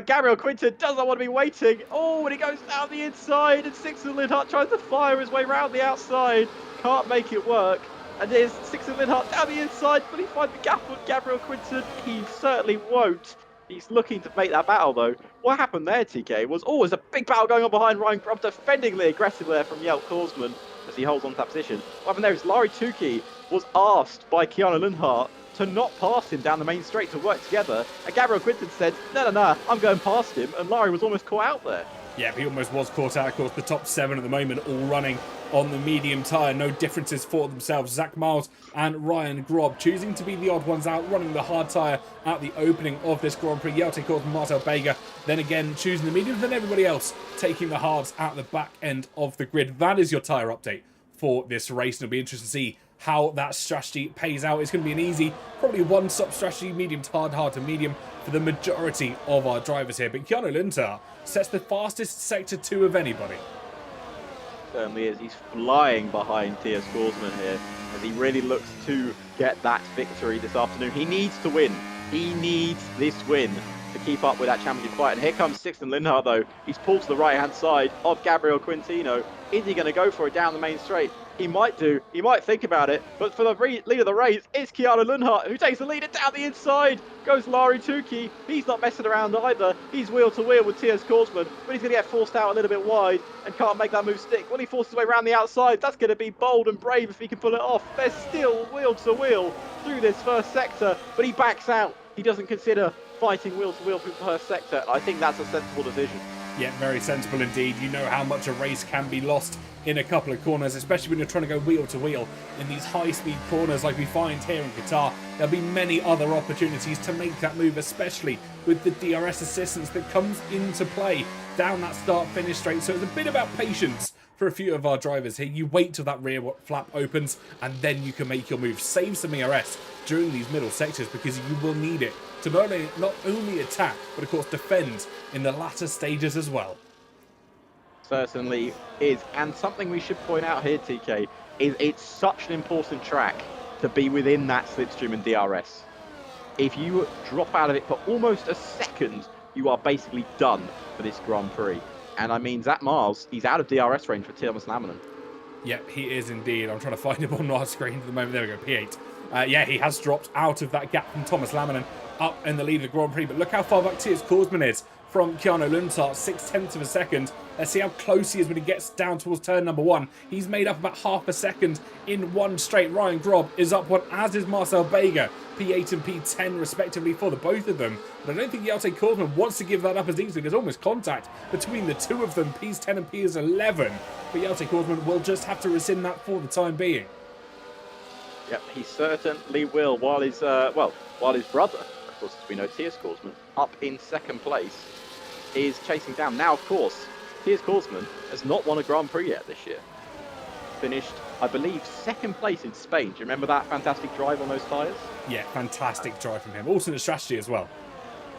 Gabriel Quinton does not want to be waiting. Oh, and he goes down the inside, and Sixten Lindhart tries to fire his way round the outside. Can't make it work. And there's Sixten Lindhart down the inside. Will he find the gap on Gabriel Quinton? He certainly won't. He's looking to make that battle, though. What happened there, TK, was, there's a big battle going on behind Ryan Grubb, defendingly aggressive there from Jelk Korsman as he holds on to that position. What happened there is Larry Tukey was asked by Keanu Lindhart to not pass him down the main straight to work together. And Gabriel Quinton said, no, I'm going past him. And Larry was almost caught out there. Yeah, he almost was caught out. Of course, the top 7 at the moment all running on the medium tyre. No differences for themselves. Zach Miles and Ryan Grob choosing to be the odd ones out, running the hard tyre at the opening of this Grand Prix. Jelte Korsman, Marcel Bega, then again choosing the mediums, then everybody else taking the hards at the back end of the grid. That is your tyre update for this race. And it'll be interesting to see how that strategy pays out. It's going to be an easy, probably one-stop strategy, medium to hard to medium for the majority of our drivers here. But Keanu Lindhart sets the fastest Sector 2 of anybody. Certainly is. He's flying behind Thias Korsman here as he really looks to get that victory this afternoon. He needs to win. He needs this win to keep up with that championship fight. And here comes Sixten Lindhart, though. He's pulled to the right-hand side of Gabriel Quintino. Is he going to go for it down the main straight? He might do. He might think about it. But for the lead of the race, it's Keanu Lindhart who takes the lead. And down the inside goes Larry Tukey. He's not messing around either. He's wheel to wheel with Thias Korsman, but he's going to get forced out a little bit wide and can't make that move stick. When he forces his way around the outside, that's going to be bold and brave if he can pull it off. They're still wheel to wheel through this first sector, but he backs out. He doesn't consider fighting wheel to wheel through the first sector. I think that's a sensible decision. Yeah, very sensible indeed. You know how much a race can be lost in a couple of corners, especially when you're trying to go wheel to wheel in these high-speed corners like we find here in Qatar. There'll be many other opportunities to make that move, especially with the DRS assistance that comes into play down that start-finish straight. So it's a bit about patience for a few of our drivers here. You wait till that rear flap opens and then you can make your move. Save some ERS during these middle sectors because you will need it to not only attack, but of course defend in the latter stages as well. Certainly is. And something we should point out here, TK, is it's such an important track to be within that slipstream and DRS. If you drop out of it for almost a second, you are basically done for this Grand Prix. And I mean, Zach Miles, he's out of DRS range for Thomas Lamminen. Yeah, he is indeed. I'm trying to find him on our screen at the moment. There we go, P8. Yeah, he has dropped out of that gap from Thomas Lamminen up in the lead of the Grand Prix. But look how far back Thias Korsman is from Keanu Lindhart, 0.6 of a second. Let's see how close he is when he gets down towards turn number 1. He's made up about half a second in one straight. Ryan Grob is up one, as is Marcel Bega, P8 and P10 respectively for the both of them. But I don't think Jelte Korsman wants to give that up as easily. There's almost contact between the two of them, P10 and P11. But Jelte Korsman will just have to rescind that for the time being. Yep, he certainly will. While his brother, of course, as we know, Thias Korsman, up in second place, is chasing down. Now, of course, Thias Korsman has not won a Grand Prix yet this year. Finished, I believe, second place in Spain. Do you remember that fantastic drive on those tyres? Yeah, fantastic drive from him. Also the strategy as well.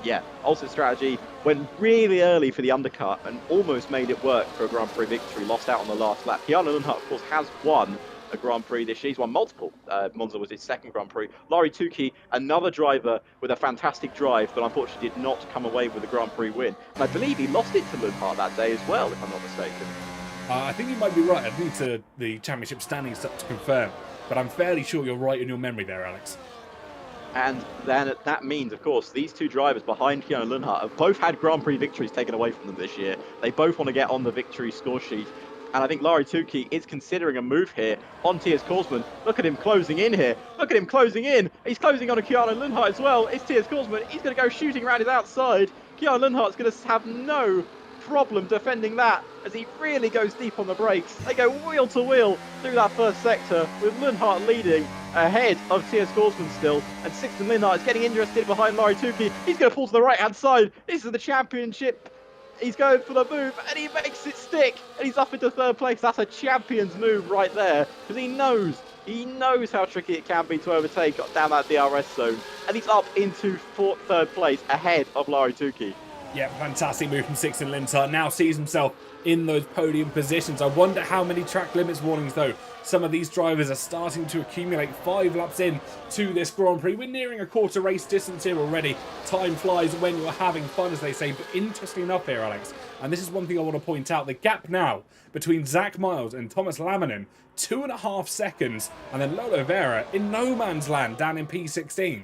Yeah, also strategy. Went really early for the undercut and almost made it work for a Grand Prix victory. Lost out on the last lap. Keanu Lindhart, of course, has won a Grand Prix this year. He's won multiple. Monza was his second Grand Prix. Larry Tukey, another driver with a fantastic drive, but unfortunately did not come away with a Grand Prix win. And I believe he lost it to Lindhart that day as well, if I'm not mistaken. I think you might be right. I need the championship standings to confirm, but I'm fairly sure you're right in your memory there, Alex. And then that means, of course, these two drivers behind Keanu Lindhart have both had Grand Prix victories taken away from them this year. They both want to get on the victory score sheet. And I think Larry Tukey is considering a move here on Thias Korsman. Look at him closing in here. Look at him closing in. He's closing on a Keanu Lindhart as well. It's Thias Korsman. He's going to go shooting around his outside. Keanu Lindhart's going to have no problem defending that as he really goes deep on the brakes. They go wheel to wheel through that first sector with Lindhart leading ahead of Thias Korsman still. And Sixten Lindhart is getting interested behind Larry Tukey. He's going to fall to the right-hand side. This is the championship. He's going for the move, and he makes it stick, and he's up into third place. That's a champion's move right there, because he knows how tricky it can be to overtake down that DRS zone, and he's up into third place, ahead of Larry Tukey. Yeah, fantastic move from Sixten Lindhart. Now sees himself in those podium positions. I wonder how many track limits warnings, though, some of these drivers are starting to accumulate. 5 laps in to this Grand Prix. We're nearing a quarter race distance here already. Time flies when you're having fun, as they say. But interesting enough here, Alex, and this is one thing I want to point out, the gap now between Zach Miles and Thomas Laminen, 2.5 seconds, and then Lolo Vera in no man's land down in P16.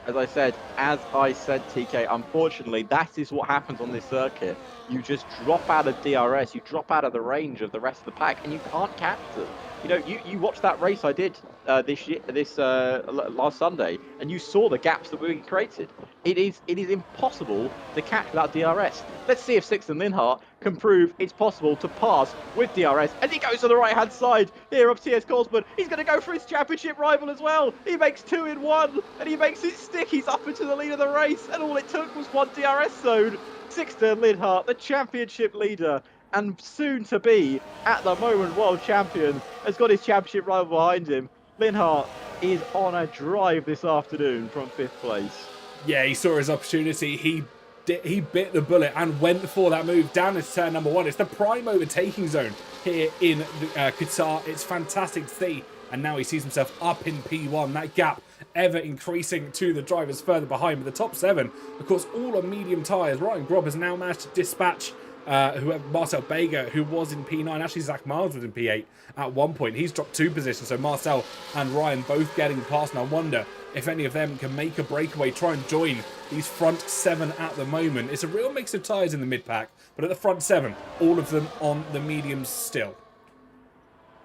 As I said, TK, unfortunately, that is what happens on this circuit. You just drop out of DRS, you drop out of the range of the rest of the pack, and you can't catch them. You know, you watched that race I did last Sunday, and you saw the gaps that we created. It is impossible to catch without DRS. Let's see if Sixten Linhart can prove it's possible to pass with DRS. As he goes to the right-hand side here of TS Korsman, he's going to go for his championship rival as well. He makes 2 in 1, and he makes it stick. He's up into the lead of the race, and all it took was 1 DRS zone. Sixten Linhart, the championship leader, and soon to be, at the moment, world champion, has got his championship rival behind him. Linhart is on a drive this afternoon from 5th place. Yeah, he saw his opportunity. He bit the bullet and went for that move down into turn number 1. It's the prime overtaking zone here in Qatar. It's fantastic to see. And now he sees himself up in P1. That gap ever increasing to the drivers further behind. With the top 7, of course, all on medium tyres. Ryan Grob has now managed to dispatch Marcel Bega, who was in P9. Actually, Zach Miles was in P8 at one point. He's dropped 2 positions, so Marcel and Ryan both getting past. And I wonder if any of them can make a breakaway, try and join these front 7 at the moment. It's a real mix of tyres in the mid-pack, but at the front 7, all of them on the mediums still.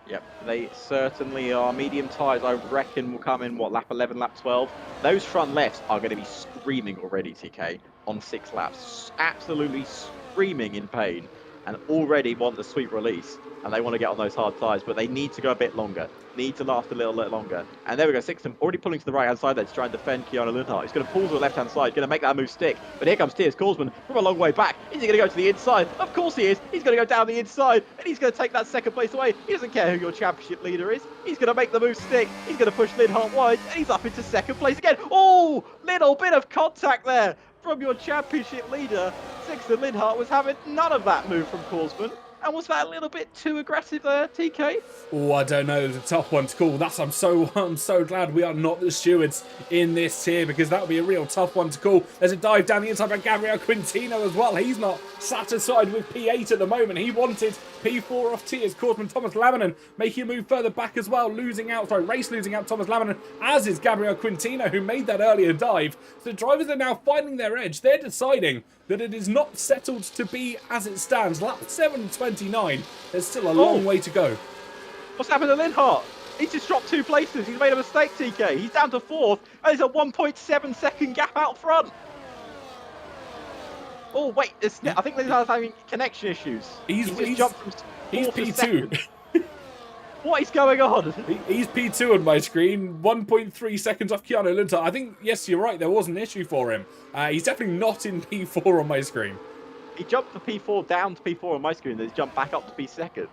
Yep, they certainly are. Medium tyres, I reckon, will come in, lap 11, lap 12. Those front lefts are going to be screaming already, TK, on 6 laps. Absolutely screaming in pain, and already want the sweet release, and they want to get on those hard tyres, but they need to go a bit longer. Need to last a little bit longer. And there we go, Sixten already pulling to the right-hand side there to try and defend Keanu Linhart. He's going to pull to the left-hand side, going to make that move stick. But here comes Tiers Korsman from a long way back. Is he going to go to the inside? Of course he is. He's going to go down the inside, and he's going to take that 2nd place away. He doesn't care who your championship leader is. He's going to make the move stick. He's going to push Linhart wide, and he's up into 2nd place again. Oh, little bit of contact there from your championship leader. Sixten Linhart was having none of that move from Korsman. And was that a little bit too aggressive there, TK? Oh, I don't know. It was a tough one to call. I'm so glad we are not the stewards in this tier, because that would be a real tough one to call. There's a dive down the inside by Gabriel Quintino as well. He's not satisfied with P8 at the moment. He wanted P4 off Tiers Korsman. Thomas Laminen making a move further back as well, losing out Thomas Laminen, as is Gabriel Quintino, who made that earlier dive. So the drivers are now finding their edge. They're deciding that it is not settled to be as it stands. Lap 7:29. There's still a long way to go. What's happened to Linhart? He's just dropped 2 places. He's made a mistake, TK. He's down to 4th, and there's a 1.7 second gap out front. Oh, wait. I think Linhart's having connection issues. He's jumped from 4th to P2. 2nd. What is going on? He's P2 on my screen, 1.3 seconds off Keanu Linhart. I think, yes, you're right, there was an issue for him. He's definitely not in P4 on my screen. He jumped from P4 down to P4 on my screen, then he's jumped back up to P2.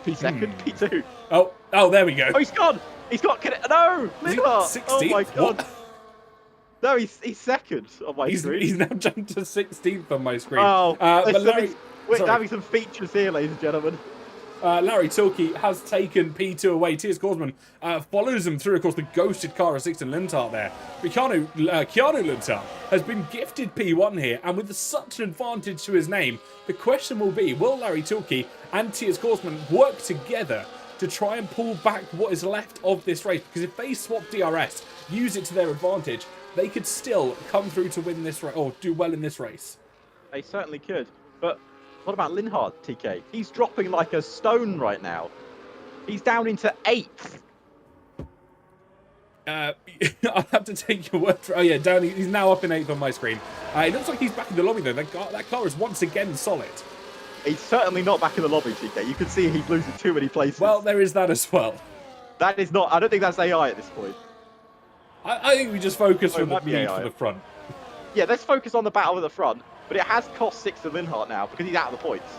P2. Oh, there we go. Oh, he's gone. He's got no, Linhart. Oh my god. What? No, he's 2nd on my screen. He's now jumped to 16th on my screen. Oh, but Larry, we're having some features here, ladies and gentlemen. Larry Tilke has taken P2 away. Tiers Korsman follows him through, of course, the ghosted car of Sixten Linhart there. Keanu Linhart has been gifted P1 here, and with such an advantage to his name, the question will be, will Larry Tilke and Tiers Korsman work together to try and pull back what is left of this race? Because if they swap DRS, use it to their advantage, they could still come through to win this race, or do well in this race. They certainly could, but what about Linhart, TK? He's dropping like a stone right now. He's down into 8th. I'll have to take your word for it. Oh, yeah, down. He's now up in 8th on my screen. It looks like he's back in the lobby, though. That car is once again solid. He's certainly not back in the lobby, TK. You can see he's losing too many places. Well, there is that as well. That is not... I don't think that's AI at this point. I think we just focus on the lead for the front. Yeah, let's focus on the battle at the front. But it has cost Sixten Linhart now because he's out of the points.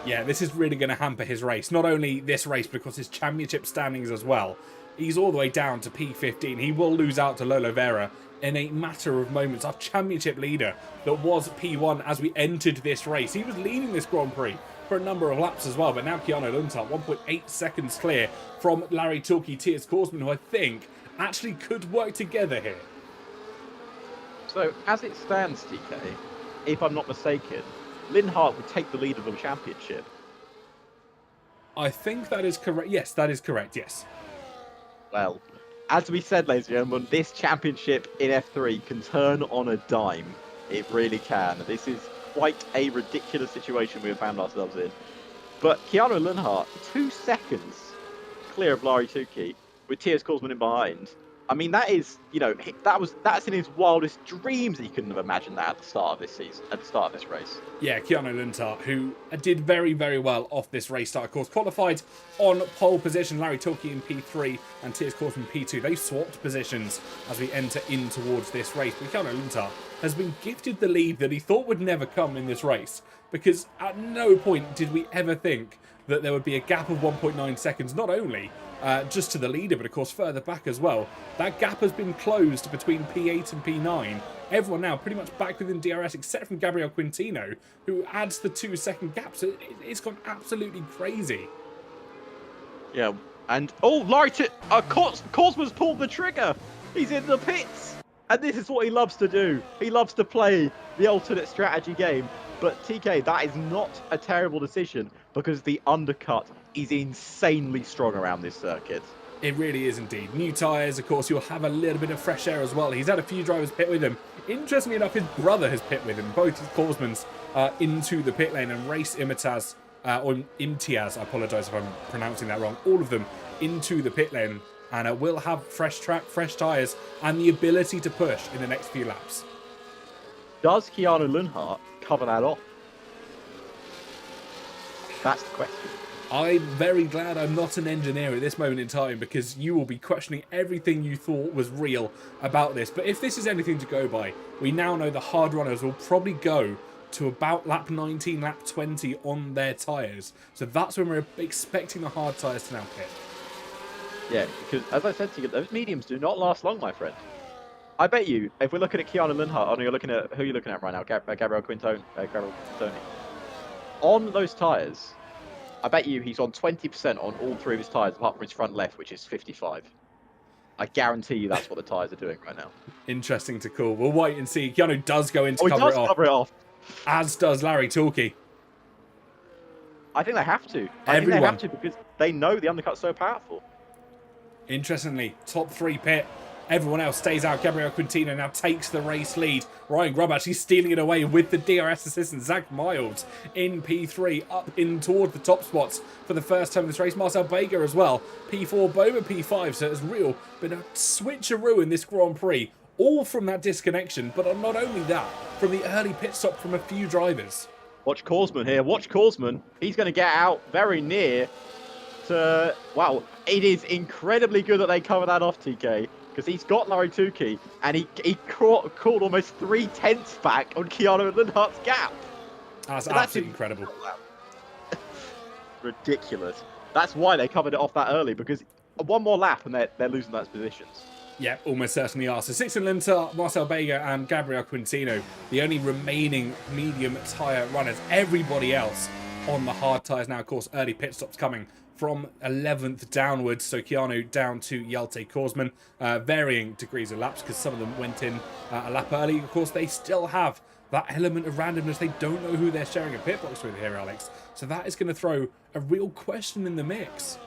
Yeah, this is really going to hamper his race. Not only this race, but of course his championship standings as well. He's all the way down to P15. He will lose out to Lolo Vera in a matter of moments. Our championship leader that was P1 as we entered this race. He was leading this Grand Prix for a number of laps as well, but now Keanu Lundtart 1.8 seconds clear from Larry Tilke, Tiers Korsman, who I think actually could work together here. So, as it stands, TK, if I'm not mistaken, Linhart would take the lead of the championship. I think that is correct. Yes, that is correct, yes. Well, as we said, ladies and gentlemen, this championship in F3 can turn on a dime. It really can. This is quite a ridiculous situation we have found ourselves in. But Keanu Linhart, 2 seconds clear of Larry Tukey, with Tiers Korsman in behind. I mean, that is, you know, that's in his wildest dreams. He couldn't have imagined that at the start of this season, at the start of this race. Yeah, Keanu Lundtart, who did very, very well off this race start, of course, qualified on pole position. Larry Tilke in P3 and Tiers Korsman P2. They swapped positions as we enter in towards this race. But Keanu Lundtart has been gifted the lead that he thought would never come in this race, because at no point did we ever think that there would be a gap of 1.9 seconds, not only just to the leader, but of course further back as well. That gap has been closed between P8 and P9. Everyone now pretty much back within DRS, except from Gabriel Quintino, who adds the 2 second gap. So it's gone absolutely crazy. Yeah, and Larry Korsman's pulled the trigger. He's in the pits, and this is what he loves to do. He loves to play the alternate strategy game. But TK, that is not a terrible decision, because the undercut is insanely strong around this circuit. It really is indeed. New tyres, of course, you'll have a little bit of fresh air as well. He's had a few drivers pit with him. Interestingly enough, his brother has pit with him. Both his Korsmans into the pit lane, and Race Imtiaz, I apologise if I'm pronouncing that wrong, all of them into the pit lane, and will have fresh track, fresh tyres, and the ability to push in the next few laps. Does Keanu Linhart cover that off? That's the question. I'm very glad I'm not an engineer at this moment in time, because you will be questioning everything you thought was real about this. But if this is anything to go by, we now know the hard runners will probably go to about lap 19, lap 20 on their tyres. So that's when we're expecting the hard tyres to now pit. Yeah, because as I said to you, those mediums do not last long, my friend. I bet you, if we're looking at Keanu Linhart, you're looking at, who are you looking at right now? Gabriel Quintoni. On those tyres, I bet you he's on 20% on all 3 of his tyres, apart from his front left, which is 55. I guarantee you that's what the tyres are doing right now. Interesting to call. We'll wait and see. Keanu does go in to He cover does it off. cover it off. As does Larry Tilke. I think they have to. I think they have to, because they know the undercut's so powerful. Interestingly, top 3 pit. Everyone else stays out. Gabriel Quintino now takes the race lead. Ryan Grubb actually stealing it away with the DRS assistant. Zach Miles in P3 up in toward the top spots for the first time in this race. Marcel Baker as well. P4, Boma P5. So it's real been a switcheroo in this Grand Prix. All from that disconnection. But not only that, from the early pit stop from a few drivers. Watch Korsman here. Watch Korsman. He's going to get out very near to... Wow, it is incredibly good that they cover that off, TK. Because he's got Larry Tukey, and he called almost 3/10 back on Keanu Linhart's gap. That's absolutely incredible. Ridiculous. That's why they covered it off that early, because one more lap and they're losing those positions. Yeah, almost certainly are. So Sixten Linter, Marcel Bager and Gabriel Quintino, the only remaining medium tyre runners. Everybody else on the hard tyres now. Of course, early pit stops coming from 11th downwards. So Keanu down to Hjalte Korsman, varying degrees of laps, because some of them went in a lap early. Of course, they still have that element of randomness. They don't know who they're sharing a pit box with here, Alex. So that is going to throw a real question in the mix.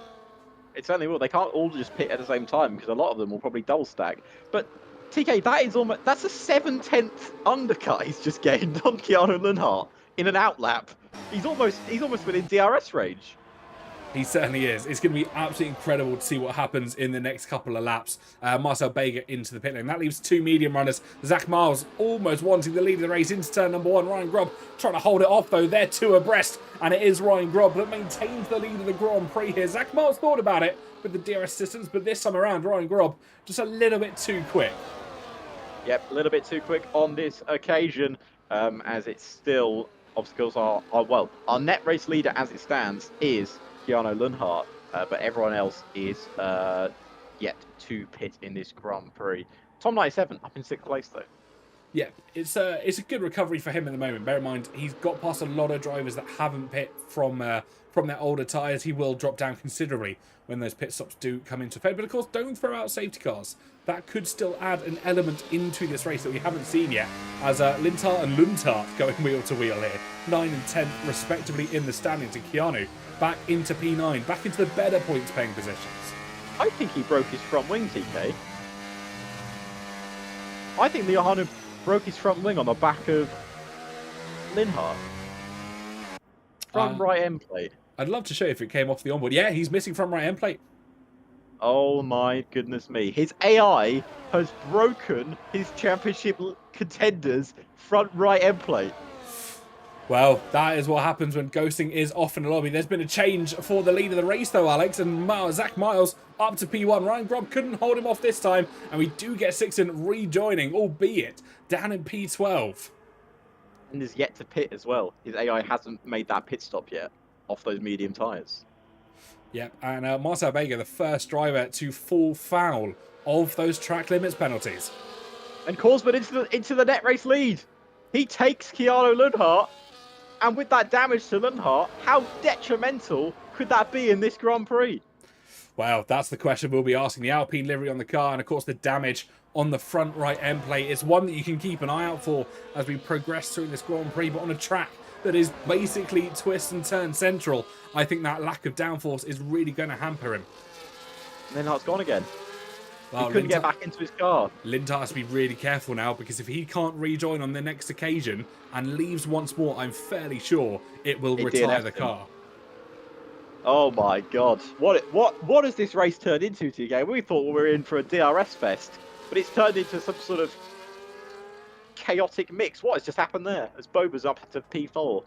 It certainly will. They can't all just pit at the same time, because a lot of them will probably double stack. But TK, that's a 7/10 undercut he's just gained on Keanu Linhart in an outlap. He's almost within DRS range. He certainly is. It's going to be absolutely incredible to see what happens in the next couple of laps. Marcel Bager into the pit lane. That leaves 2 medium runners. Zach Miles almost wanting the lead of the race into turn number 1. Ryan Grubb trying to hold it off, though. They're 2 abreast, and it is Ryan Grubb that maintains the lead of the Grand Prix here. Zach Miles thought about it with the DRS assistance, but this time around, Ryan Grubb just a little bit too quick. Yep, a little bit too quick on this occasion, as it's still obstacles are well, our net race leader as it stands is Keanu Linhart, but everyone else is yet to pit in this Grand Prix. Tom 97 up in 6th place though. Yeah, it's a good recovery for him at the moment. Bear in mind, he's got past a lot of drivers that haven't pit from their older tyres. He will drop down considerably when those pit stops do come into effect. But of course, don't throw out safety cars. That could still add an element into this race that we haven't seen yet, as Lintar and Luntart going wheel to wheel here. 9 and 10 respectively in the standings, and Keanu back into P9, back into the better points paying positions. I think he broke his front wing, TK. I think Liahanu broke his front wing on the back of Linhart. Front right end plate. I'd love to show you if it came off the onboard. Yeah, he's missing front right end plate. Oh my goodness me. His AI has broken his championship contenders' front right end plate. Well, that is what happens when ghosting is off in the lobby. There's been a change for the lead of the race, though, Alex, and Zach Miles up to P1. Ryan Grob couldn't hold him off this time, and we do get Sixton rejoining, albeit down in P12. And is yet to pit as well. His AI hasn't made that pit stop yet off those medium tyres. Yep, and Marcel Vega, the first driver to fall foul of those track limits penalties. And Korsman into the net race lead. He takes Keanu Lundhart. And with that damage to Lundhart, how detrimental could that be in this Grand Prix? Well, that's the question we'll be asking. The Alpine livery on the car, and of course the damage on the front right end plate is one that you can keep an eye out for as we progress through this Grand Prix, but on a track that is basically twist and turn central, I think that lack of downforce is really going to hamper him. And then Lundhart's gone again. Well, he couldn't get back into his car. Lindhart has to be really careful now, because if he can't rejoin on the next occasion and leaves once more, I'm fairly sure it will retire the car. Oh my god. What has this race turned into, TK? We thought we were in for a DRS fest, but it's turned into some sort of chaotic mix. What has just happened there as Boba's up to P4?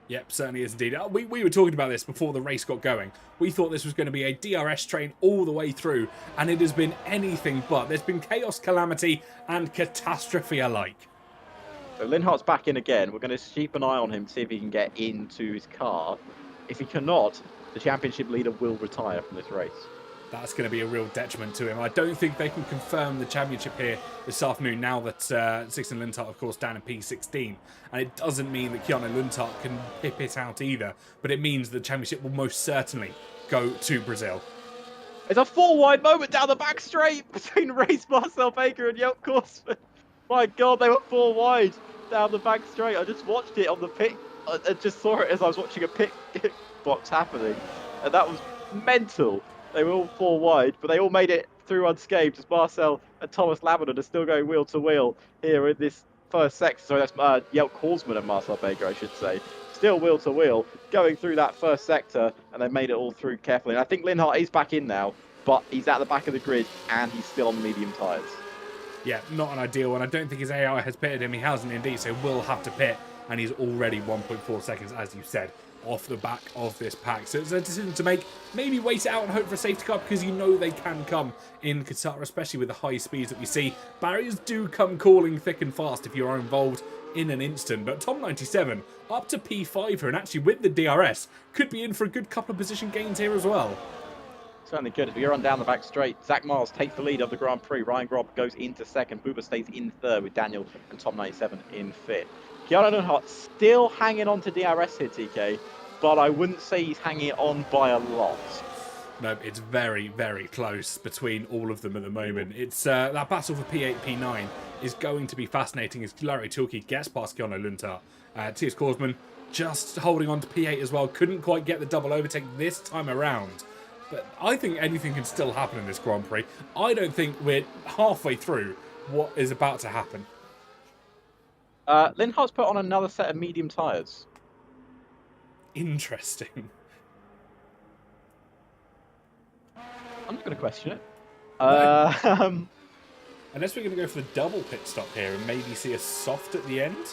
Yep, certainly is indeed. We were talking about this before the race got going. We thought this was going to be a DRS train all the way through, and it has been anything but. There's been chaos, calamity, and catastrophe alike. So Linhart's back in again. We're going to keep an eye on him to see if he can get into his car. If he cannot, the championship leader will retire from this race. That's going to be a real detriment to him. I don't think they can confirm the championship here this afternoon now that Sixton Lundhart, of course, down in P16. And it doesn't mean that Keanu Lundhart can pip it out either, but it means the championship will most certainly go to Brazil. It's a four-wide moment down the back straight between Race Marcel Baker and Jelp Korsman. My God, they were four wide down the back straight. I just watched it on the pit. I just saw it as I was watching a pit box happening. And that was mental. They were all four wide, but they all made it through unscathed as Marcel and Thomas Lavender are still going wheel to wheel here in this first sector. Sorry, that's Jelp Korsman and Marcel Baker, I should say. Still wheel to wheel, going through that first sector, and they made it all through carefully. And I think Linhart is back in now, but he's at the back of the grid, and he's still on medium tyres. Yeah, not an ideal one. I don't think his AI has pitted him. He hasn't indeed, so will have to pit, and he's already 1.4 seconds, as you said, off the back of this pack. So it's a decision to make. Maybe wait it out and hope for a safety car, because you know they can come in Qatar, especially with the high speeds that we see. Barriers do come calling thick and fast if you are involved in an instant. But Tom 97 up to P5 here, and actually with the DRS could be in for a good couple of position gains here as well. Certainly good. As we run down the back straight, Zach Miles takes the lead of the Grand Prix. Ryan Grob goes into second. Booba stays in third with Daniel and Tom 97 in fifth. Keanu Lundhart still hanging on to DRS here, TK, but I wouldn't say he's hanging on by a lot. No, it's very, very close between all of them at the moment. It's that battle for P8, P9 is going to be fascinating as Larry Tulke gets past Keanu Lundhart. T.S. Korsman just holding on to P8 as well. Couldn't quite get the double overtake this time around. But I think anything can still happen in this Grand Prix. I don't think we're halfway through what is about to happen. Linhart's put on another set of medium tyres. Interesting. I'm not going to question it. No. Unless we're going to go for the double pit stop here and maybe see a soft at the end.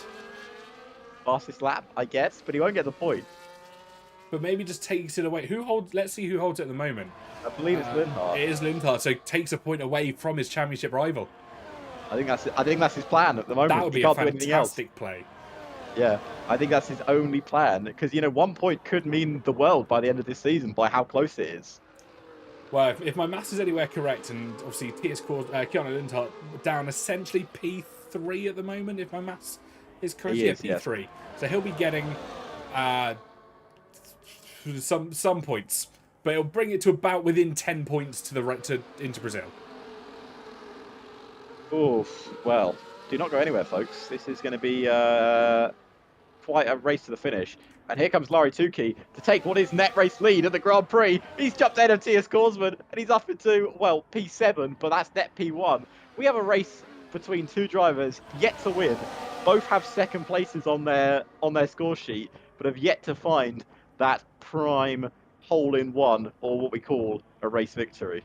Fastest lap, I guess, but he won't get the point. But maybe just takes it away. Who holds? Let's see who holds it at the moment. I believe it's Lundhart. It is Lundhart, so takes a point away from his championship rival. I think that's his plan at the moment. That would be a fantastic play. Yeah, I think that's his only plan, because 1 point could mean the world by the end of this season by how close it is. Well, if my maths is anywhere correct, and obviously Keanu Lindhart down essentially P3 at the moment, if my maths is correct. He Yeah, is, P3. yes. So he'll be getting some points, but it'll bring it to about within 10 points into Brazil. Oof. Well, do not go anywhere, folks. This is going to be quite a race to the finish. And here comes Larry Tukey to take what is net race lead at the Grand Prix. He's jumped ahead of T.S. Korsman and he's up into, well, P7, but that's net P1. We have a race between two drivers yet to win. Both have second places on their score sheet, but have yet to find that prime hole-in-one, or what we call a race victory.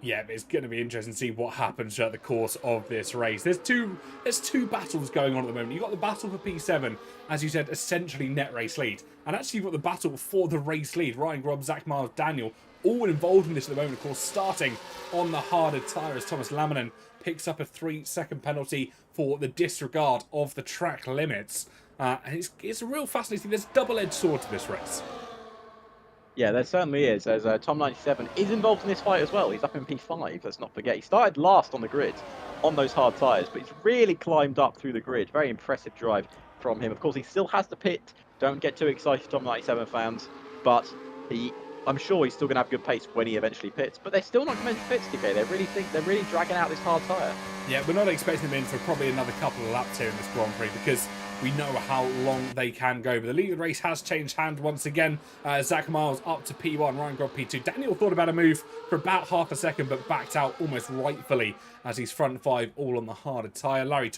Yeah, it's going to be interesting to see what happens throughout the course of this race. There's two battles going on at the moment. You've got the battle for P7, as you said, essentially net race lead. And actually you've got the battle for the race lead. Ryan Grob, Zach Miles, Daniel, all involved in this at the moment, of course, starting on the harder tyre as Thomas Laminen picks up a 3-second penalty for the disregard of the track limits. And it's a real fascinating, there's a double-edged sword to this race. Yeah, there certainly is. As Tom97 is involved in this fight as well. He's up in P5, let's not forget. He started last on the grid on those hard tyres, but he's really climbed up through the grid. Very impressive drive from him. Of course, he still has to pit. Don't get too excited, Tom97 fans. But I'm sure he's still going to have good pace when he eventually pits. But they're still not going to pit, TK. They're really dragging out this hard tyre. Yeah, we're not expecting them in for probably another couple of laps here in this Grand Prix because we know how long they can go. But the lead of the race has changed hand once again. Zach Miles up to P1, Ryan Grob P2. Daniel thought about a move for about half a second, but backed out almost rightfully as he's front five all on the harder tyre. Larry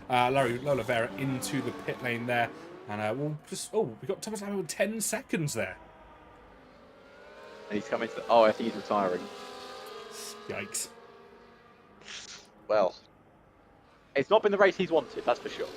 Oliveira into the pit lane there. And we got Thomas Laminen with 10 seconds there. And he's coming to... Oh, I think he's retiring. Yikes. Well, it's not been the race he's wanted, that's for sure.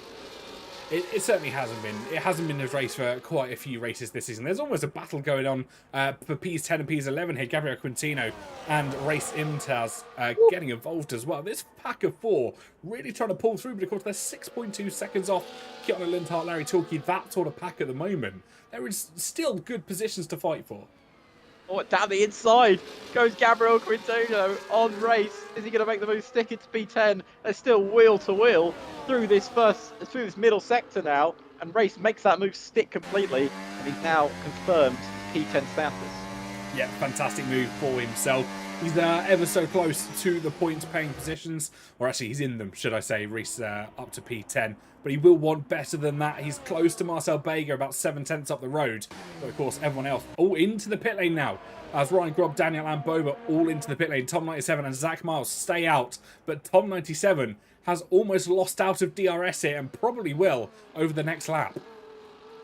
It certainly hasn't been. It hasn't been his race for quite a few races this season. There's almost a battle going on for Ps10 and Ps11 here. Gabriel Quintino and Race Imtaz getting involved as well. This pack of four really trying to pull through, but of course they're 6.2 seconds off Keanu Lindhart, Larry Torkey, that sort of pack at the moment. There is still good positions to fight for. Oh, down the inside goes Gabriel Quintino on race. Is he going to make the move, stick into P10? They're still wheel to wheel through this middle sector now, and Race makes that move stick completely, and he's now confirmed his P10 status. Yeah, fantastic move for himself. He's ever so close to the points-paying positions, or actually he's in them, should I say. Reese up to P10, but he will want better than that. He's close to Marcel Bega, about 7/10 up the road. But of course, everyone else all into the pit lane now. As Ryan Grob, Daniel and Boba all into the pit lane. Tom97 and Zach Miles stay out, but Tom97 has almost lost out of DRS here and probably will over the next lap.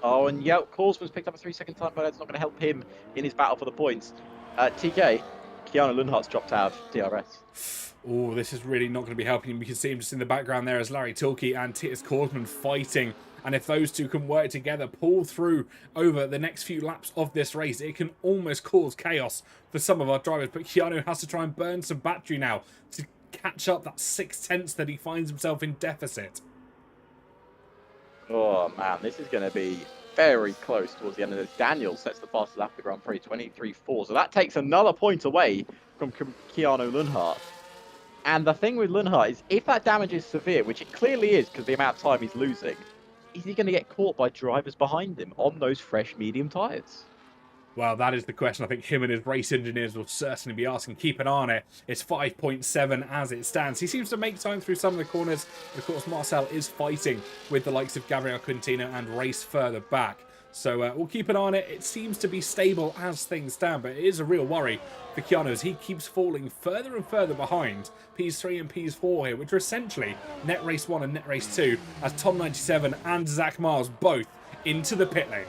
Oh, and yeah, Korsman's picked up a 3-second time, but it's not going to help him in his battle for the points. TK, Keanu Lindhart's dropped out of DRS. Oh, this is really not going to be helping him. You can see him just in the background there as Larry Tilke and Titus Korsman fighting. And if those two can work together, pull through over the next few laps of this race, it can almost cause chaos for some of our drivers. But Keanu has to try and burn some battery now to catch up that 6/10 that he finds himself in deficit. Oh, man, this is going to be very close towards the end of this. Daniel sets the fastest lap of the Grand Prix, 23.4. So that takes another point away from Keanu Lindhart. And the thing with Lindhart is, if that damage is severe, which it clearly is because of the amount of time he's losing, is he going to get caught by drivers behind him on those fresh medium tyres? Well, that is the question I think him and his race engineers will certainly be asking. Keep an eye on it. It's 5.7 as it stands. He seems to make time through some of the corners. Of course, Marcel is fighting with the likes of Gabriel Quintino and Race further back. So we'll keep an eye on it. It seems to be stable as things stand, but it is a real worry for Keanu as he keeps falling further and further behind Ps3 and Ps4 here, which are essentially Net Race 1 and Net Race 2, as Tom97 and Zach Miles both into the pit lane.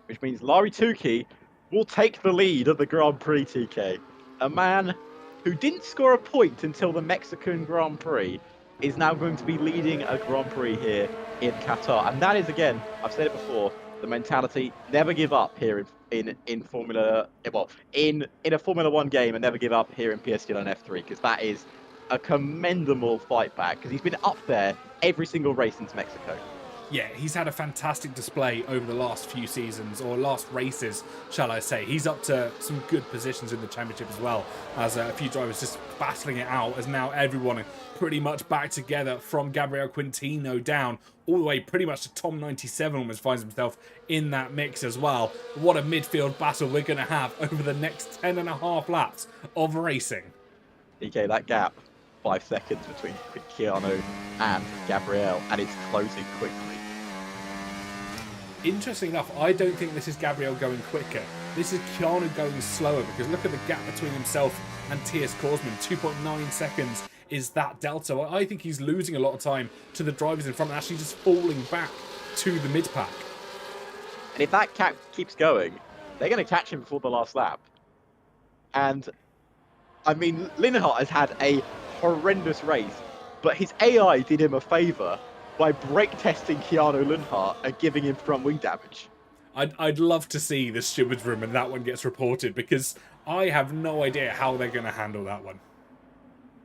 Which means Larry Tukey will take the lead at the Grand Prix, TK. A man who didn't score a point until the Mexican Grand Prix is now going to be leading a Grand Prix here in Qatar. And that is, again, I've said it before, the mentality, never give up here in Formula, well, in a Formula 1 game, and never give up here in PSGL and F3, because that is a commendable fight back, because he's been up there every single race since Mexico. Yeah, he's had a fantastic display over the last few seasons, or last races, shall I say. He's up to some good positions in the championship as well, as a few drivers just battling it out, as now everyone pretty much back together, from Gabriel Quintino down, all the way pretty much to Tom 97 almost finds himself in that mix as well. What a midfield battle we're going to have over the next 10.5 laps of racing. DK, that gap, 5 seconds between Keanu and Gabriel, and it's closing quickly. Interesting enough, I don't think this is Gabriel going quicker. This is Keanu going slower, because look at the gap between himself and T.S. Korsman. 2.9 seconds is that delta. I think he's losing a lot of time to the drivers in front and actually just falling back to the mid-pack. And if that cap keeps going, they're going to catch him before the last lap. And, I mean, Linhart has had a horrendous race, but his AI did him a favour by brake testing Keanu Linhart and giving him front wing damage. I'd love to see the stewards room and that one gets reported, because I have no idea how they're going to handle that one.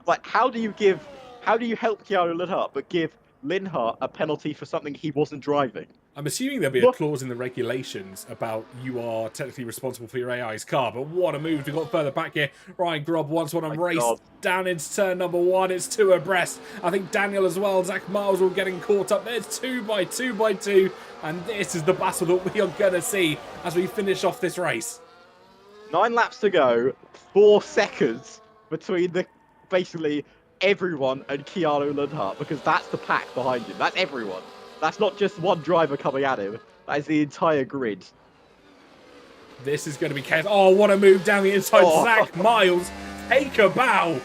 Like, how do you help Keanu Linhart but give Linhart a penalty for something he wasn't driving? I'm assuming there'll be a clause in the regulations about you are technically responsible for your AI's car, but what a move. We've got further back here. Ryan Grubb wants one on race down into turn number 1. It's 2 abreast. I think Daniel as well. Zach Miles all getting caught up. There's 2 by 2 by 2. And this is the battle that we are going to see as we finish off this race. 9 laps to go. 4 seconds between basically everyone and Keanu Linhart, because that's the pack behind him. That's everyone. That's not just one driver coming at him. That is the entire grid. This is going to be chaos. Oh, what a move down the inside. Oh. Zach Miles, take a bow.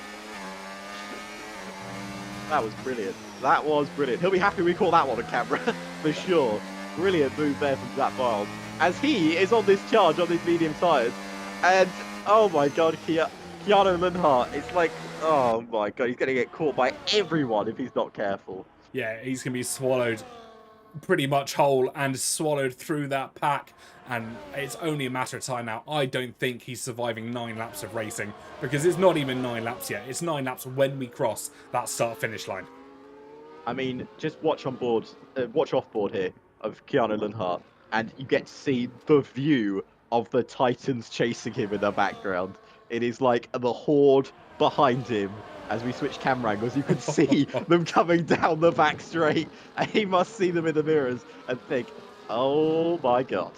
That was brilliant. That was brilliant. He'll be happy we caught that one on camera, for sure. Brilliant move there from Zach Miles. As he is on this charge on these medium tyres. And, oh my God, Keanu Linhart, it's like, oh my God, he's going to get caught by everyone if he's not careful. Yeah, he's going to be swallowed pretty much whole and swallowed through that pack, and it's only a matter of time now. I don't think he's surviving 9 laps of racing, because it's not even 9 laps yet. It's 9 laps when we cross that start-finish line. I mean, just watch off board here of Keanu Linhart, and you get to see the view of the Titans chasing him in the background. It is like the horde behind him. As we switch camera angles, you can see them coming down the back straight, and he must see them in the mirrors and think, oh my God.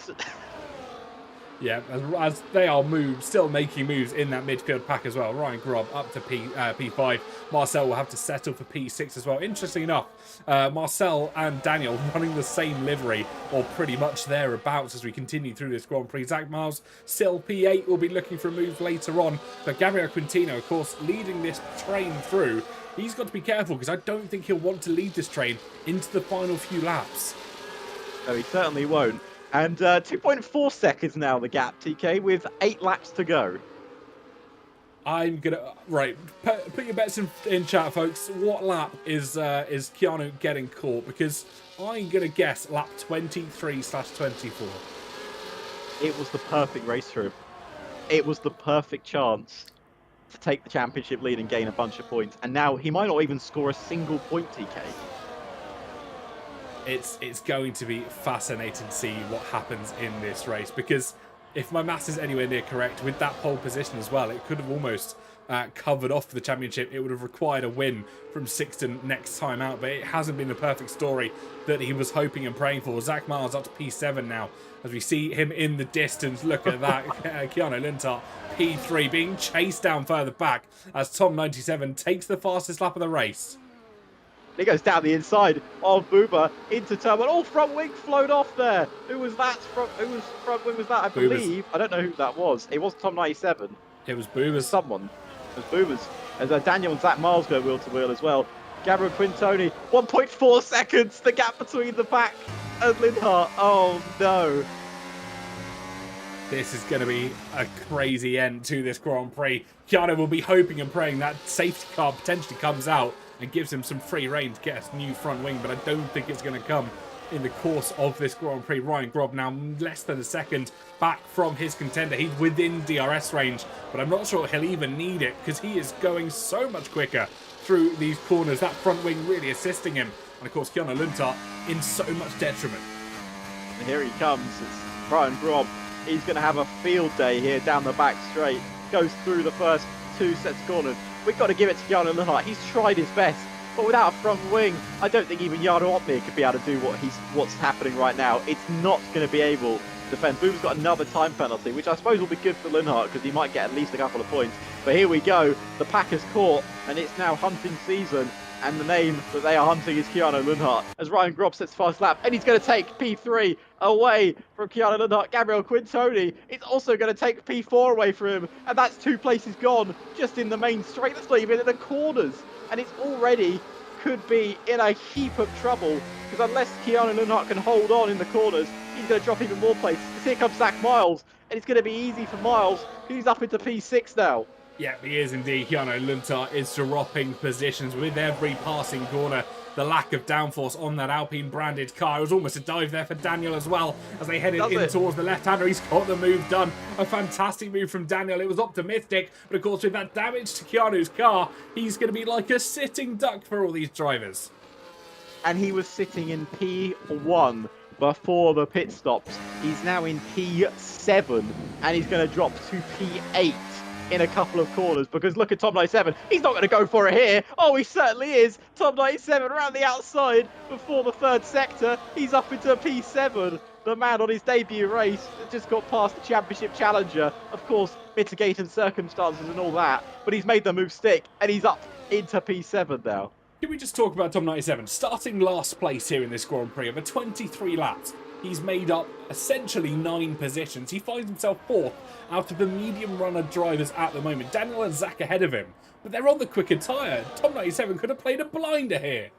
Yeah, as they are still making moves in that midfield pack as well. Ryan Grubb up to P5. Marcel will have to settle for P6 as well. Interesting enough, Marcel and Daniel running the same livery, or pretty much thereabouts, as we continue through this Grand Prix. Zach Miles still P8, will be looking for a move later on. But Gabriel Quintino, of course, leading this train through. He's got to be careful, because I don't think he'll want to lead this train into the final few laps. No, he certainly won't. And 2.4 seconds now, the gap, TK, with 8 laps to go. I'm going to... Right, put your bets in chat, folks. What lap is Keanu getting caught? Because I'm going to guess lap 23/24. It was the perfect race for him. It was the perfect chance to take the championship lead and gain a bunch of points. And now he might not even score a single point, TK. It's going to be fascinating to see what happens in this race, because if my maths is anywhere near correct, with that pole position as well, it could have almost covered off the championship. It would have required a win from Sixton next time out, but it hasn't been the perfect story that he was hoping and praying for. Zach Miles up to P7 now, as we see him in the distance. Look at that. Keanu Linhart, P3, being chased down further back as Tom 97 takes the fastest lap of the race. He goes down the inside of Booba into turn one. Oh, front wing flowed off there. Who was that? Whose front wing was that? I believe. I don't know who that was. It was Tom 97. It was Booba's. Someone. It was Booba's. As Daniel and Zach Miles go wheel to wheel as well. Gabriel Quintoni, 1.4 seconds. The gap between the pack and Linhart. Oh, no. This is going to be a crazy end to this Grand Prix. Keanu will be hoping and praying that safety car potentially comes out and gives him some free rein to get a new front wing, but I don't think it's going to come in the course of this Grand Prix. Ryan Grubb now less than a second back from his contender. He's within DRS range, but I'm not sure he'll even need it, because he is going so much quicker through these corners. That front wing really assisting him And of course, Keanu Lundtart in so much detriment. And here he comes. It's Brian Grob. He's going to have a field day here down the back straight. Goes through the first 2 sets of corners. We've got to give it to Keanu Lundtart. He's tried his best. But without a front wing, I don't think even Jarno Opmeer could be able to do what's happening right now. It's not going to be able to defend. Boom's got another time penalty, which I suppose will be good for Lundtart because he might get at least a couple of points. But here we go. The pack is caught, and it's now hunting season. And the name that they are hunting is Keanu Lundtart. As Ryan Grob sets fast lap, and he's going to take P3 away from Keanu Lundtart. Gabriel Quintoni is also going to take P4 away from him. And that's 2 places gone just in the main straight. That's not even in the corners. And it's already could be in a heap of trouble because unless Keanu Lundtart can hold on in the corners, he's going to drop even more places. Here comes Zach Miles, and it's going to be easy for Miles. He's up into P6 now. Yeah, he is indeed. Keanu Lundtart is dropping positions with every passing corner. The lack of downforce on that Alpine branded car. It was almost a dive there for Daniel as well as they headed in towards the left-hander. He's got the move done. A fantastic move from Daniel. It was optimistic, but of course with that damage to Keanu's car, he's going to be like a sitting duck for all these drivers. And he was sitting in P1 before the pit stops. He's now in P7, and he's going to drop to P8 in a couple of corners because look at Tom 97. He's not going to go for it here. Oh, he certainly is. Tom 97 around the outside before the 3rd sector. He's up into P7. The man on his debut race just got past the championship challenger. Of course, mitigating circumstances and all that, but he's made the move stick and he's up into P7 now. Can we just talk about Tom 97? Starting last place here in this Grand Prix over 23 laps. He's made up essentially 9 positions. He finds himself 4th out of the medium runner drivers at the moment. Daniel and Zach ahead of him, but they're on the quicker tyre. Tom 97 could have played a blinder here.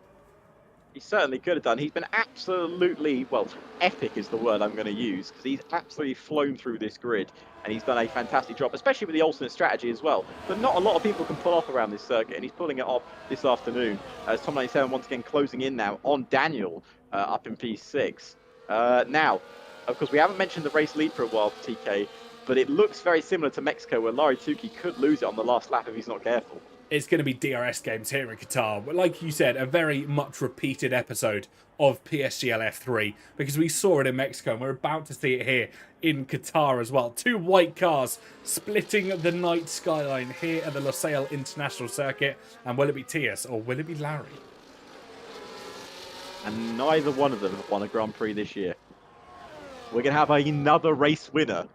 He certainly could have done. He's been absolutely, well, epic is the word I'm going to use, because he's absolutely flown through this grid, and he's done a fantastic job, especially with the alternate strategy as well. But not a lot of people can pull off around this circuit, and he's pulling it off this afternoon. As Tom 97 once again closing in now on Daniel up in P6. Now, of course, we haven't mentioned the race lead for a while for TK, but it looks very similar to Mexico, where Larry Tukey could lose it on the last lap if he's not careful. It's going to be DRS games here in Qatar. But like you said, a very much repeated episode of PSGL F3 because we saw it in Mexico and we're about to see it here in Qatar as well. 2 white cars splitting the night skyline here at the Losail International Circuit. And will it be Tias or will it be Larry? And neither one of them have won a Grand Prix this year. We're going to have another race winner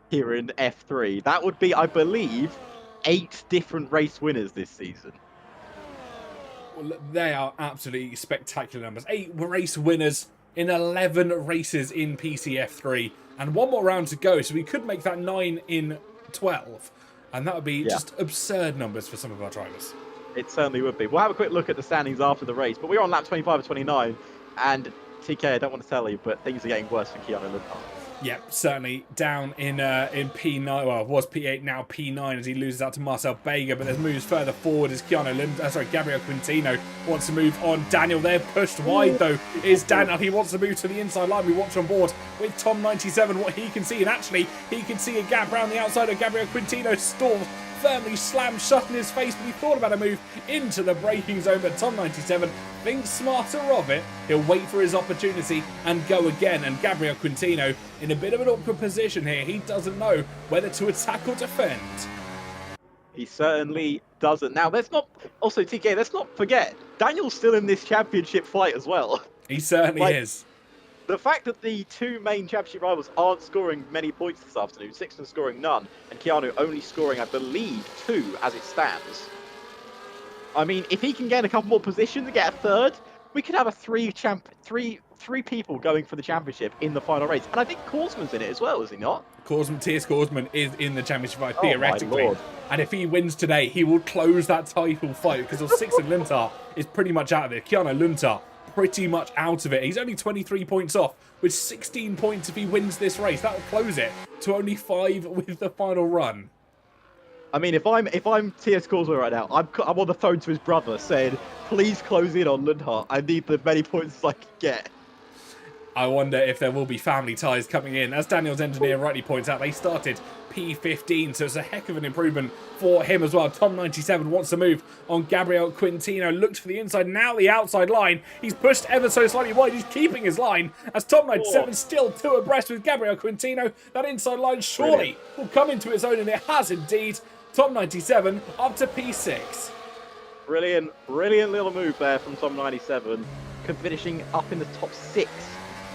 here in F3. That would be, I believe, 8 different race winners this season. Well, they are absolutely spectacular numbers. 8 race winners in 11 races in PCF3 and 1 more round to go, so we could make that 9 in 12, and that would be just absurd numbers for some of our drivers. It certainly would be. We'll have a quick look at the standings after the race, but we're on lap 25 or 29, and TK, I don't want to tell you, but things are getting worse for Keanu Lundtart. Yep, certainly down in P9, well, it was P8, now P9 as he loses out to Marcel Bega, but there's moves further forward as Gabriel Quintino wants to move on Daniel. They're pushed wide though, is Daniel. He wants to move to the inside line. We watch on board with Tom 97 what he can see, and actually he can see a gap around the outside of Gabriel Quintino. Stalled, firmly slammed shut in his face, but he thought about a move into the braking zone, but Tom 97 thinks smarter of it. He'll wait for his opportunity and go again, and Gabriel Quintino in a bit of an awkward position here. He doesn't know whether to attack or defend. He certainly doesn't. Now, let's not, also TK, let's not forget, Daniel's still in this championship fight as well. He certainly is. The fact that the 2 main championship rivals aren't scoring many points this afternoon, Sixton scoring none, and Keanu only scoring, I believe, 2 as it stands. I mean, if he can get a couple more positions and get a 3rd, we could have a 3 people going for the championship in the final race. And I think Korsman's in it as well, is he not? Tias Korsman is in the championship fight, Oh, theoretically. my Lord. And if he wins today, he will close that title fight because Sixton Lundtart is pretty much out of it. Keanu Lundtart pretty much out of it. He's only 23 points off with 16 points if he wins this race. That will close it to only 5 with the final run. I mean, if I'm Tias Korsman right now, I'm on the phone to his brother saying, please close in on Lundtart. I need the many points as I can get. I wonder if there will be family ties coming in. As Daniel's engineer rightly points out, they started P15, so it's a heck of an improvement for him as well. Tom97 wants to move on Gabriel Quintino, looked for the inside, now the outside line. He's pushed ever so slightly wide, he's keeping his line, as Tom97 still two abreast with Gabriel Quintino. That inside line surely will come into its own, and it has indeed. Tom97 up to P6. Brilliant little move there from Tom97, finishing up in the top 6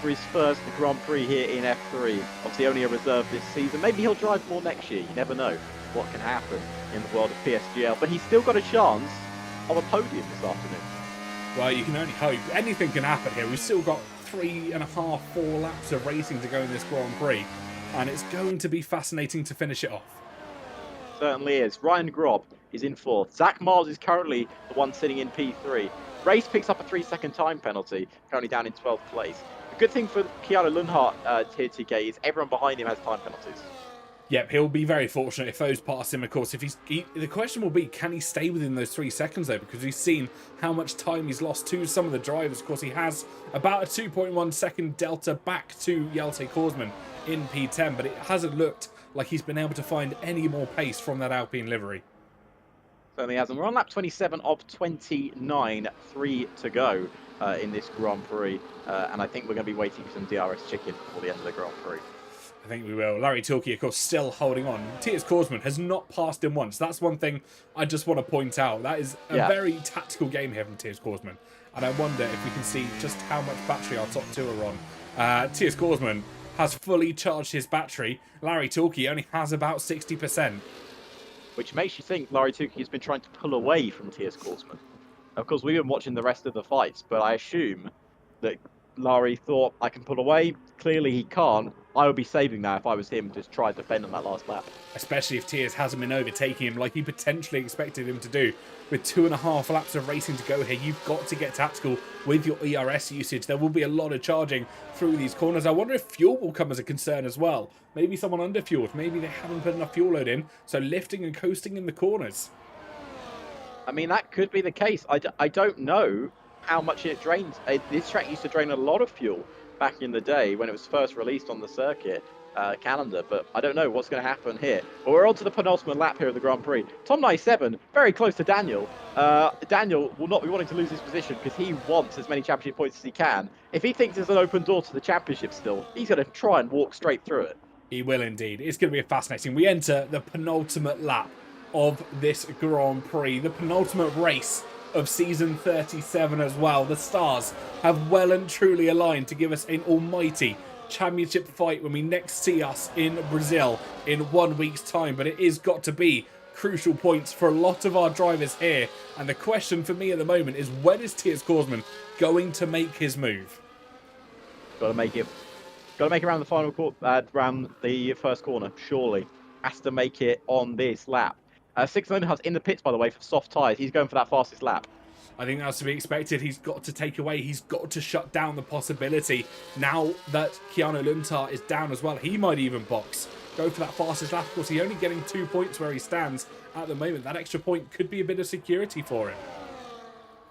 for his first Grand Prix here in F3. Obviously only a reserve this season. Maybe he'll drive more next year. You never know what can happen in the world of PSGL. But he's still got a chance of a podium this afternoon. Well, you can only hope. Anything can happen here. We've still got 3.5, 4 laps of racing to go in this Grand Prix. And it's going to be fascinating to finish it off. Certainly is. Ryan Grob is in 4th. Zach Miles is currently the one sitting in P3. Race picks up a 3-second time penalty, currently down in 12th place. The good thing for Keanu Lundhart here, TK, is everyone behind him has time penalties. Yep, he'll be very fortunate if those pass him, of course. The question will be, can he stay within those 3 seconds, though? Because we've seen how much time he's lost to some of the drivers. Of course, he has about a 2.1 second delta back to Jelte Korsman in P10, but it hasn't looked like he's been able to find any more pace from that Alpine livery. Certainly hasn't. We're on lap 27 of 29, 3 to go in this Grand Prix. And I think we're going to be waiting for some DRS chicken before the end of the Grand Prix. I think we will. Larry Tilke, of course, still holding on. Matthias Korsman has not passed him once. That's one thing I just want to point out. That is a very tactical game here from Matthias Korsman. And I wonder if we can see just how much battery our top 2 are on. Matthias Korsman has fully charged his battery. Larry Tilke only has about 60%. Which makes you think Larry Tukey has been trying to pull away from Matthias Korsman. Of course, we've been watching the rest of the fights, but I assume that Larry thought, I can pull away. Clearly he can't. I would be saving that if I was him to try to defend on that last lap. Especially if Tiers hasn't been overtaking him like he potentially expected him to do. With 2.5 laps of racing to go here, you've got to get tactical with your ERS usage. There will be a lot of charging through these corners. I wonder if fuel will come as a concern as well. Maybe someone under-fueled. Maybe they haven't put enough fuel load in, so lifting and coasting in the corners. I mean, that could be the case. I don't know how much it drains. This track used to drain a lot of fuel back in the day when it was first released on the circuit calendar, but I don't know what's going to happen here. But we're on to the penultimate lap here of the Grand Prix. Tom97 very close to Daniel. Daniel will not be wanting to lose his position because he wants as many championship points as he can. If he thinks there's an open door to the championship still, he's going to try and walk straight through it. He will indeed. It's going to be fascinating. We enter the penultimate lap of this Grand Prix, the penultimate race of season 37 as well. The stars have well and truly aligned to give us an almighty championship fight when we next see us in Brazil in 1 week's time. But it is got to be crucial points for a lot of our drivers here. And the question for me at the moment is, when is Tiers Korsman going to make his move? Got to make it around the final around the first corner, surely. Has to make it on this lap. Six Lindenhut's in the pits, by the way, for soft tyres. He's going for that fastest lap. I think that's to be expected. He's got to take away. He's got to shut down the possibility. Now that Keanu Lundhart is down as well, he might even box. Go for that fastest lap. Of course, he's only getting 2 points where he stands at the moment. That extra point could be a bit of security for him.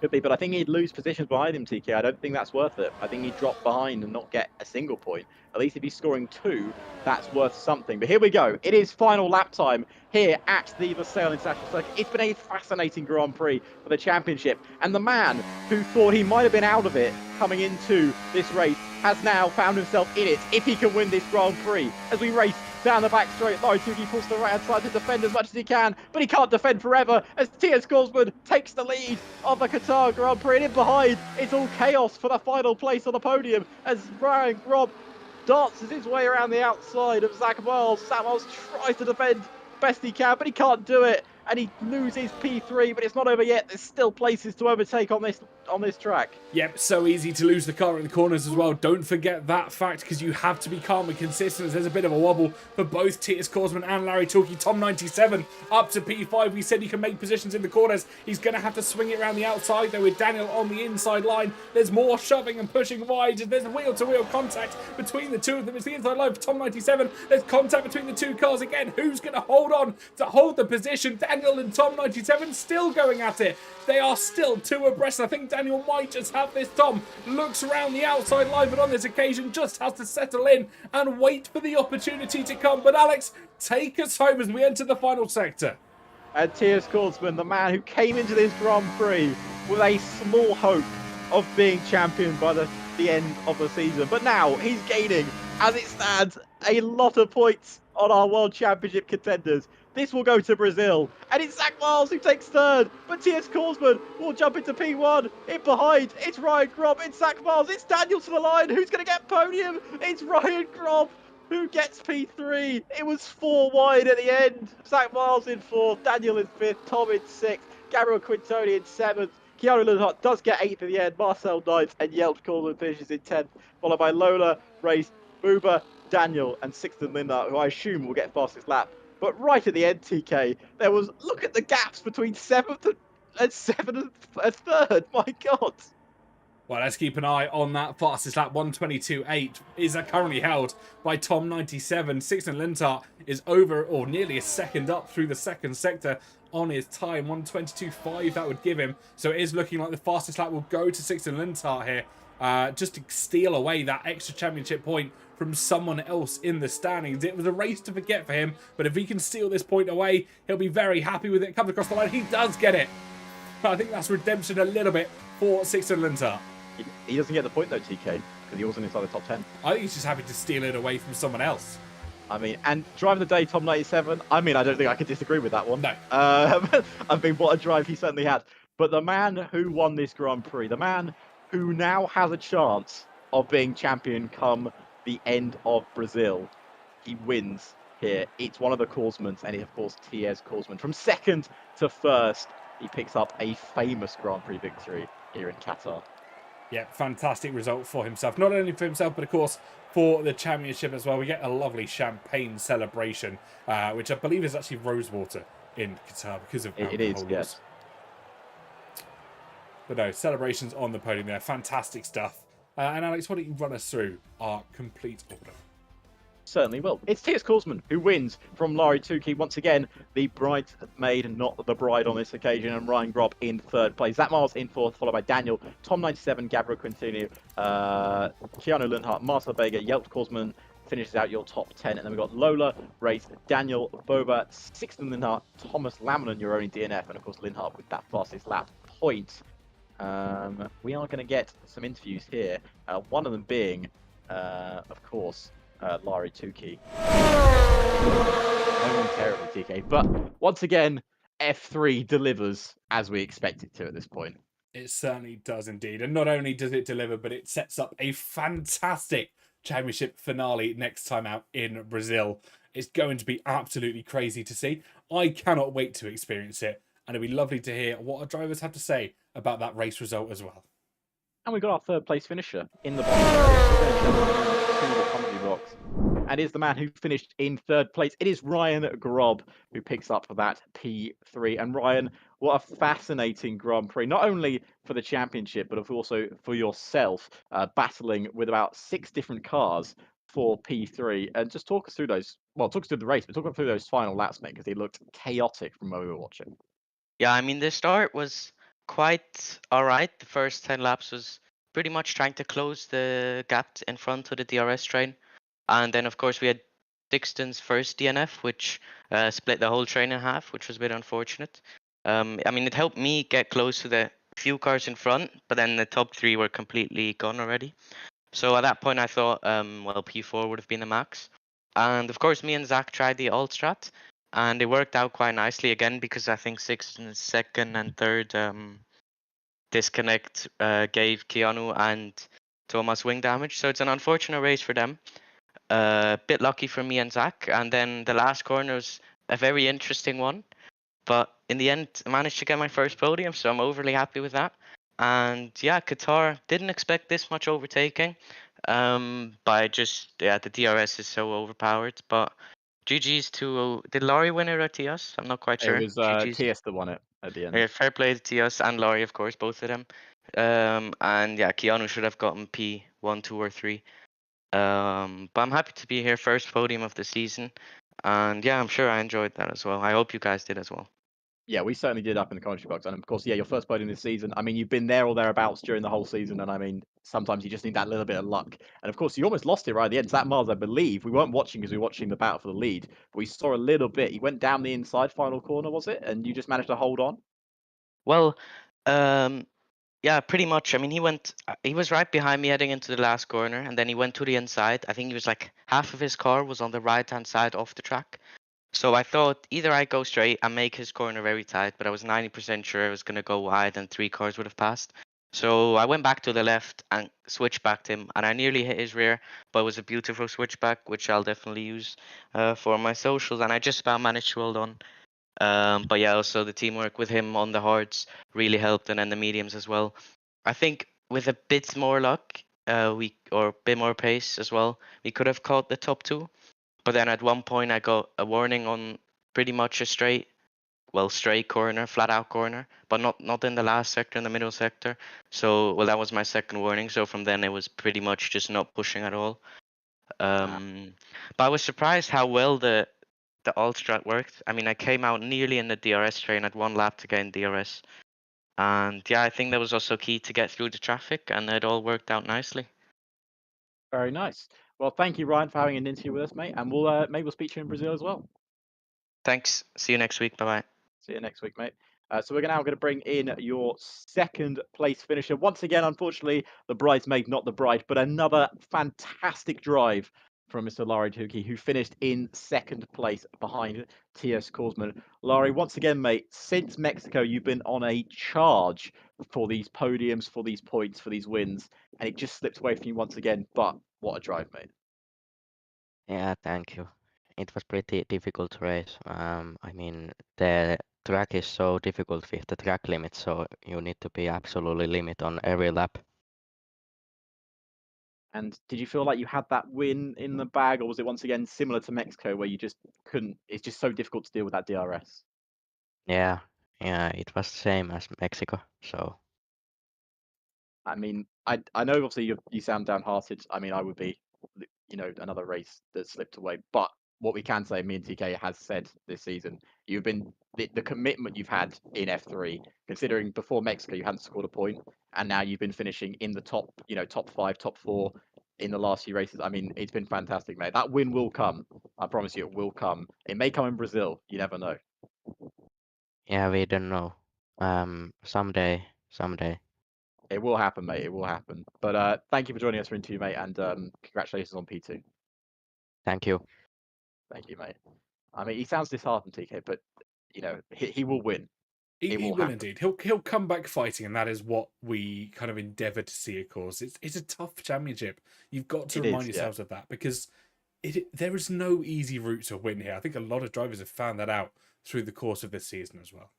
Could be, but I think he'd lose positions behind him, TK. I don't think that's worth it. I think he'd drop behind and not get a single point. At least if he's scoring 2, that's worth something. But here we go. It is final lap time here at the Lusail International Circuit. It's been a fascinating Grand Prix for the championship. And the man who thought he might have been out of it coming into this race has now found himself in it if he can win this Grand Prix. As we race down the back straight, Larry Tukey pulls to the right-hand side to defend as much as he can, but he can't defend forever as Tiers Korsman takes the lead of the Qatar Grand Prix. And in behind, it's all chaos for the final place on the podium as Ryan Grob dances his way around the outside of Zach Miles. Zach Miles tries to defend best he can, but he can't do it, and he loses P3, but it's not over yet. There's still places to overtake on this track. Yep, so easy to lose the car in the corners as well. Don't forget that fact, because you have to be calm and consistent. There's a bit of a wobble for both Tiers Korsman and Larry Tilke. Tom97 up to P5. We said he can make positions in the corners. He's going to have to swing it around the outside, though, with Daniel on the inside line. There's more shoving and pushing wide. There's wheel-to-wheel contact between the two of them. It's the inside line for Tom97. There's contact between the two cars again. Who's going to hold on to hold the position? Daniel and Tom 97 still going at it. They are still two abreast. I think Daniel might just have this. Tom looks around the outside line, but on this occasion just has to settle in and wait for the opportunity to come. But Alex, take us home as we enter the final sector. And Matthias Kortsman, the man who came into this Grand Prix with a small hope of being champion by the end of the season. But now he's gaining, as it stands, a lot of points on our World Championship contenders. This will go to Brazil, and it's Zach Miles who takes third. Matthias Korsman will jump into P1. In behind, it's Ryan Grob, it's Zach Miles, it's Daniel to the line. Who's going to get podium? It's Ryan Grob who gets P3. It was 4 wide at the end. Zach Miles in 4th, Daniel in 5th, Tom in 6th, Gabriel Quintoni in 7th. Keanu Lundhart does get 8th at the end, Marcel 9th, and Yelp Coleman finishes in 10th, followed by Lola, Race, Booba, Daniel, and Sixton Lindhart, who I assume will get fastest lap. But right at the end, TK, there was, look at the gaps between 7th and 7th and 3rd. My God. Well, let's keep an eye on that fastest lap. 1:22.8 is currently held by Tom 97. Sixton Lindhart is over or nearly a second up through the second sector on his time. 1:22.5 that would give him. So it is looking like the fastest lap will go to Sixton Lindhart here. Just to steal away that extra championship point from someone else in the standings. It was a race to forget for him, but if he can steal this point away, he'll be very happy with it. Comes across the line, he does get it. I think that's redemption a little bit for Sixton Lindhart. He doesn't get the point though, TK, because he wasn't inside the top 10. I think he's just happy to steal it away from someone else. I mean, and driving the day, Tom 97, I mean, I don't think I could disagree with that one. No. I mean, what a drive he certainly had. But the man who won this Grand Prix, the man who now has a chance of being champion come the end of Brazil, he wins here. It's one of the Korsmans, and it's, of course, T.S. Korsman. From 2nd to 1st, he picks up a famous Grand Prix victory here in Qatar. Yeah, fantastic result for himself. Not only for himself, but of course for the championship as well. We get a lovely champagne celebration, which I believe is actually rosewater in Qatar because of it is, yes. But no, celebrations on the podium there. Fantastic stuff. And Alex, why don't you run us through our complete order? Certainly will. It's T.S. Korsman who wins from Larry Tukey. Once again, the bridesmaid, not the bride on this occasion, and Ryan Grob in 3rd place. Zach Miles in 4th, followed by Daniel, Tom 97, Gabriel Quintini, Keanu Lundhart, Marcel Vega, Yelp Korsman finishes out your top 10. And then we've got Lola, Race, Daniel, Boba, Sixton Lindhart, Thomas Lamanen, your only DNF, and of course Lindhart with that fastest lap point. We are going to get some interviews here. One of them being, of course, Larry Tukey. Momentarily, TK. But once again, F3 delivers as we expect it to at this point. It certainly does indeed. And not only does it deliver, but it sets up a fantastic championship finale next time out in Brazil. It's going to be absolutely crazy to see. I cannot wait to experience it. And it'll be lovely to hear what our drivers have to say about that race result as well. And we've got our 3rd place finisher in the comedy box. And is the man who finished in 3rd place. It is Ryan Grob who picks up that P3. And Ryan, what a fascinating Grand Prix, not only for the championship, but also for yourself, battling with about 6 different cars for P3. And just talk us through those, well, talk us through the race, but talk us through those final laps, mate, because they looked chaotic from where we were watching. Yeah, I mean, the start was quite all right. The first 10 laps was pretty much trying to close the gap in front of the DRS train. And then, of course, we had Dixon's first DNF, which split the whole train in half, which was a bit unfortunate. I mean, it helped me get close to the few cars in front, but then the top 3 were completely gone already. So at that point, I thought, well, P4 would have been the max. And, of course, me and Zach tried the alt strat. And it worked out quite nicely again because I think 2nd and 3rd disconnect gave Keanu and Thomas wing damage. So it's an unfortunate race for them. Bit lucky for me and Zach. And then the last corner was a very interesting one. But in the end, I managed to get my first podium, so I'm overly happy with that. And yeah, Qatar didn't expect this much overtaking. But the DRS is so overpowered. But GG's to... Did Laurie win it or TS? I'm not quite sure. It was TS that won it at the end. Yeah, fair play to TS and Laurie, of course, both of them. And yeah, Keanu should have gotten P1, 2, or 3. But I'm happy to be here, first podium of the season. And yeah, I'm sure I enjoyed that as well. I hope you guys did as well. Yeah, we certainly did up in the commentary box. And of course, yeah, your first podium this season. I mean, you've been there or thereabouts during the whole season. And I mean, sometimes you just need that little bit of luck. And of course, you almost lost it right at the end. So that Miles, I believe, we weren't watching because we were watching the battle for the lead. But we saw a little bit. He went down the inside final corner, was it? And you just managed to hold on. Well, yeah, pretty much. I mean, he was right behind me heading into the last corner, and then he went to the inside. I think he was like half of his car was on the right-hand side off the track. So I thought either I go straight and make his corner very tight, but I was 90% sure I was going to go wide and 3 cars would have passed. So I went back to the left and switchbacked him, and I nearly hit his rear, but it was a beautiful switchback, which I'll definitely use for my socials, and I just about managed to hold on. But yeah, also the teamwork with him on the hards really helped, and then the mediums as well. I think with a bit more luck, or a bit more pace as well, we could have caught the top two. But then at one point I got a warning on pretty much a straight corner, flat out corner, but not in the last sector, in the middle sector. So that was my second warning. So from then it was pretty much just not pushing at all. But I was surprised how well the alt strat worked. I mean, I came out nearly in the DRS train at 1 lap to gain DRS. And yeah, I think that was also key to get through the traffic, and it all worked out nicely. Very nice. Well, thank you, Ryan, for having an interview with us, mate. And maybe we'll speak to you in Brazil as well. Thanks. See you next week. Bye bye. See you next week, mate. So we're now going to bring in your second place finisher. Once again, unfortunately, the bridesmaid, not the bride, but another fantastic drive from Mr. Laurie Tukey, who finished in second place behind T.S. Korsman. Laurie, once again, mate, since Mexico, you've been on a charge for these podiums, for these points, for these wins, and it just slipped away from you once again. But what a drive, mate. Yeah, thank you. It was pretty difficult race. I mean, the track is so difficult with the track limit, so you need to be absolutely limit on every lap. And did you feel like you had that win in the bag, or was it once again similar to Mexico, where you just couldn't? It's just so difficult to deal with that DRS. Yeah, it was the same as Mexico. So I mean, I know obviously you sound downhearted. I mean, I would be, another race that slipped away. But what we can say, me and TK has said this season, you've been the commitment you've had in F3, considering before Mexico you hadn't scored a point, and now you've been finishing in the top, top 5, top 4 in the last few races. I mean, it's been fantastic, mate. That win will come. I promise you, it will come. It may come in Brazil. You never know. yeah, we don't know. Someday. It will happen, mate. It will happen. But thank you for joining us for interview, mate, and congratulations on P2. Thank you. Thank you, mate. I mean, he sounds disheartened, TK, but he will win. He will will happen. indeed. He'll come back fighting, and that is what we kind of endeavour to see. Of course, it's a tough championship. You've got to remind yourselves of that, because there is no easy route to win here. I think a lot of drivers have found that out through the course of this season as well.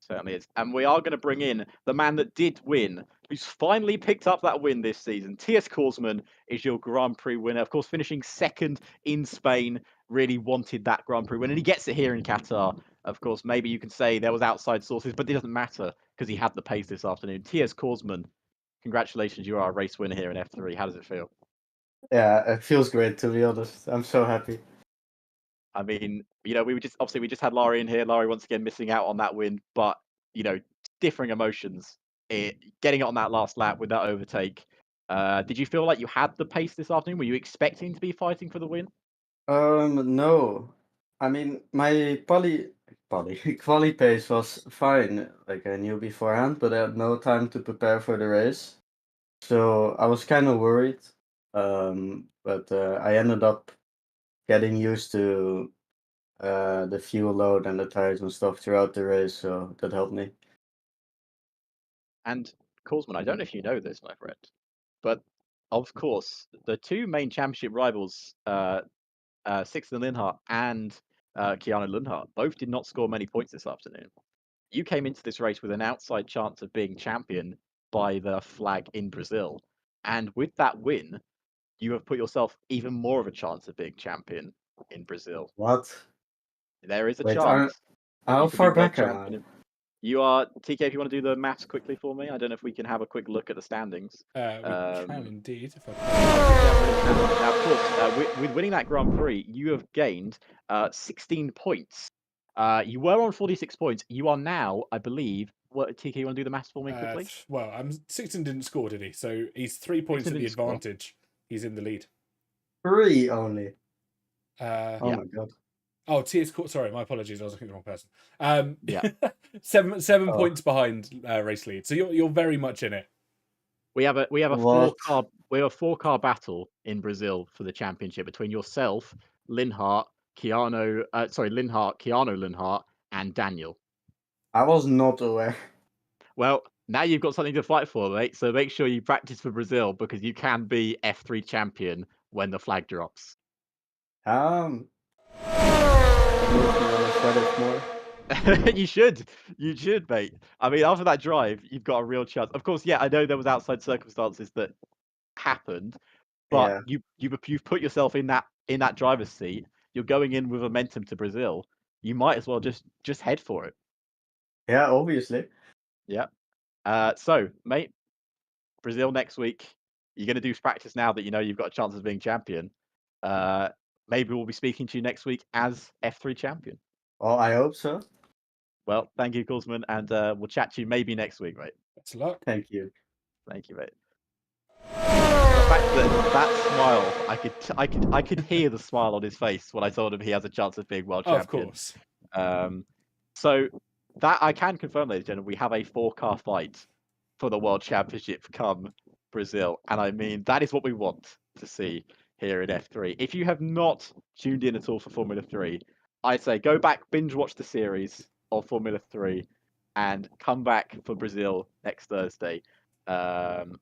Certainly is. And we are going to bring in the man that did win, who's finally picked up that win this season. T.S. Korsman is your Grand Prix winner. Of course, finishing second in Spain, really wanted that Grand Prix win. And he gets it here in Qatar. Of course, maybe you can say there was outside sources, but it doesn't matter because he had the pace this afternoon. T.S. Korsman, congratulations. You are a race winner here in F3. How does it feel? Yeah, it feels great, to be honest. I'm so happy. I mean, we just had Laurie in here. Laurie once again missing out on that win, but differing emotions. Getting it on that last lap with that overtake. Did you feel like you had the pace this afternoon? Were you expecting to be fighting for the win? No. I mean, my quali pace was fine. Like I knew beforehand, but I had no time to prepare for the race, so I was kind of worried. But I ended up getting used to the fuel load and the tires and stuff throughout the race, so that helped me. And Korsman, I don't know if you know this, my friend, but of course, the two main championship rivals, Sixten Linhart and Keanu Lundhart, both did not score many points this afternoon. You came into this race with an outside chance of being champion by the flag in Brazil. And with that win, you have put yourself even more of a chance of being champion in Brazil. What? There is a Wait, chance. how You could far be world back am I? champion. You are, TK, if you want to do the maths quickly for me, I don't know if we can have a quick look at the standings. We can indeed. Now, of course, with winning that Grand Prix, you have gained 16 points You were on 46 points. You are now, I believe. What, TK, you want to do the maths for me quickly? Well, Sixton didn't score, did he? So he's 3 points at the didn't score. advantage. He's in the lead. 3 only. Oh my god. Oh, TS scored. Sorry, my apologies. I was looking at the wrong person. Yeah. 7 points behind race lead. So you're very much in it. We have a What? 4-car battle in Brazil for the championship between yourself, Linhart, Keanu Linhart, and Daniel. I was not aware. Well, now you've got something to fight for, mate. So make sure you practice for Brazil because you can be F3 champion when the flag drops. Makes me wanna sweat it more. You should, mate. I mean, after that drive, you've got a real chance. Of course, yeah, I know there was outside circumstances that happened, but Yeah. you've put yourself in that driver's seat. You're going in with momentum to Brazil. You might as well just head for it. Yeah, obviously. Yeah. So, mate, Brazil next week. You're going to do practice now that you know you've got a chance of being champion. Maybe we'll be speaking to you next week as F3 champion. Oh, I hope so. Well, thank you, Korsman, and we'll chat to you maybe next week, mate. Best of luck. Thank you. Thank you, mate. The fact that smile, I could hear the smile on his face when I told him he has a chance of being world champion. Of course. So that I can confirm, ladies and gentlemen, we have a 4-car fight for the world championship come Brazil, and I mean that is what we want to see here in F3. If you have not tuned in at all for Formula 3, I'd say go back, binge watch the series of Formula 3, and come back for Brazil next Thursday,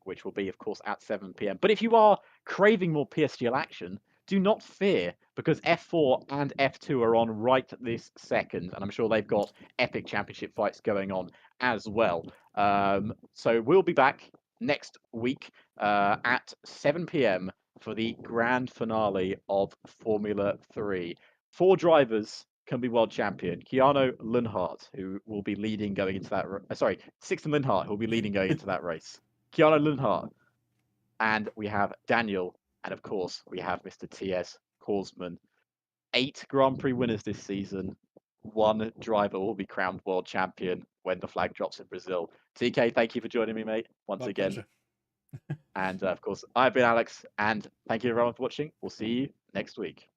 which will be, of course, at 7 p.m. But if you are craving more PSGL action, do not fear, because F4 and F2 are on right this second, and I'm sure they've got epic championship fights going on as well. So we'll be back next week at 7 p.m. for the grand finale of Formula 3. 4 drivers can be world champion. Keanu Linhart, who will be leading going into that. Sixten Linhart, who will be leading going into that race. Keanu Linhart, and we have Daniel, and of course we have Mr. T.S. Korsman. 8 Grand Prix winners this season. 1 driver will be crowned world champion when the flag drops in Brazil. TK, thank you for joining me, mate, once again. Pleasure. And of course, I've been Alex, and thank you everyone for watching. We'll see you next week.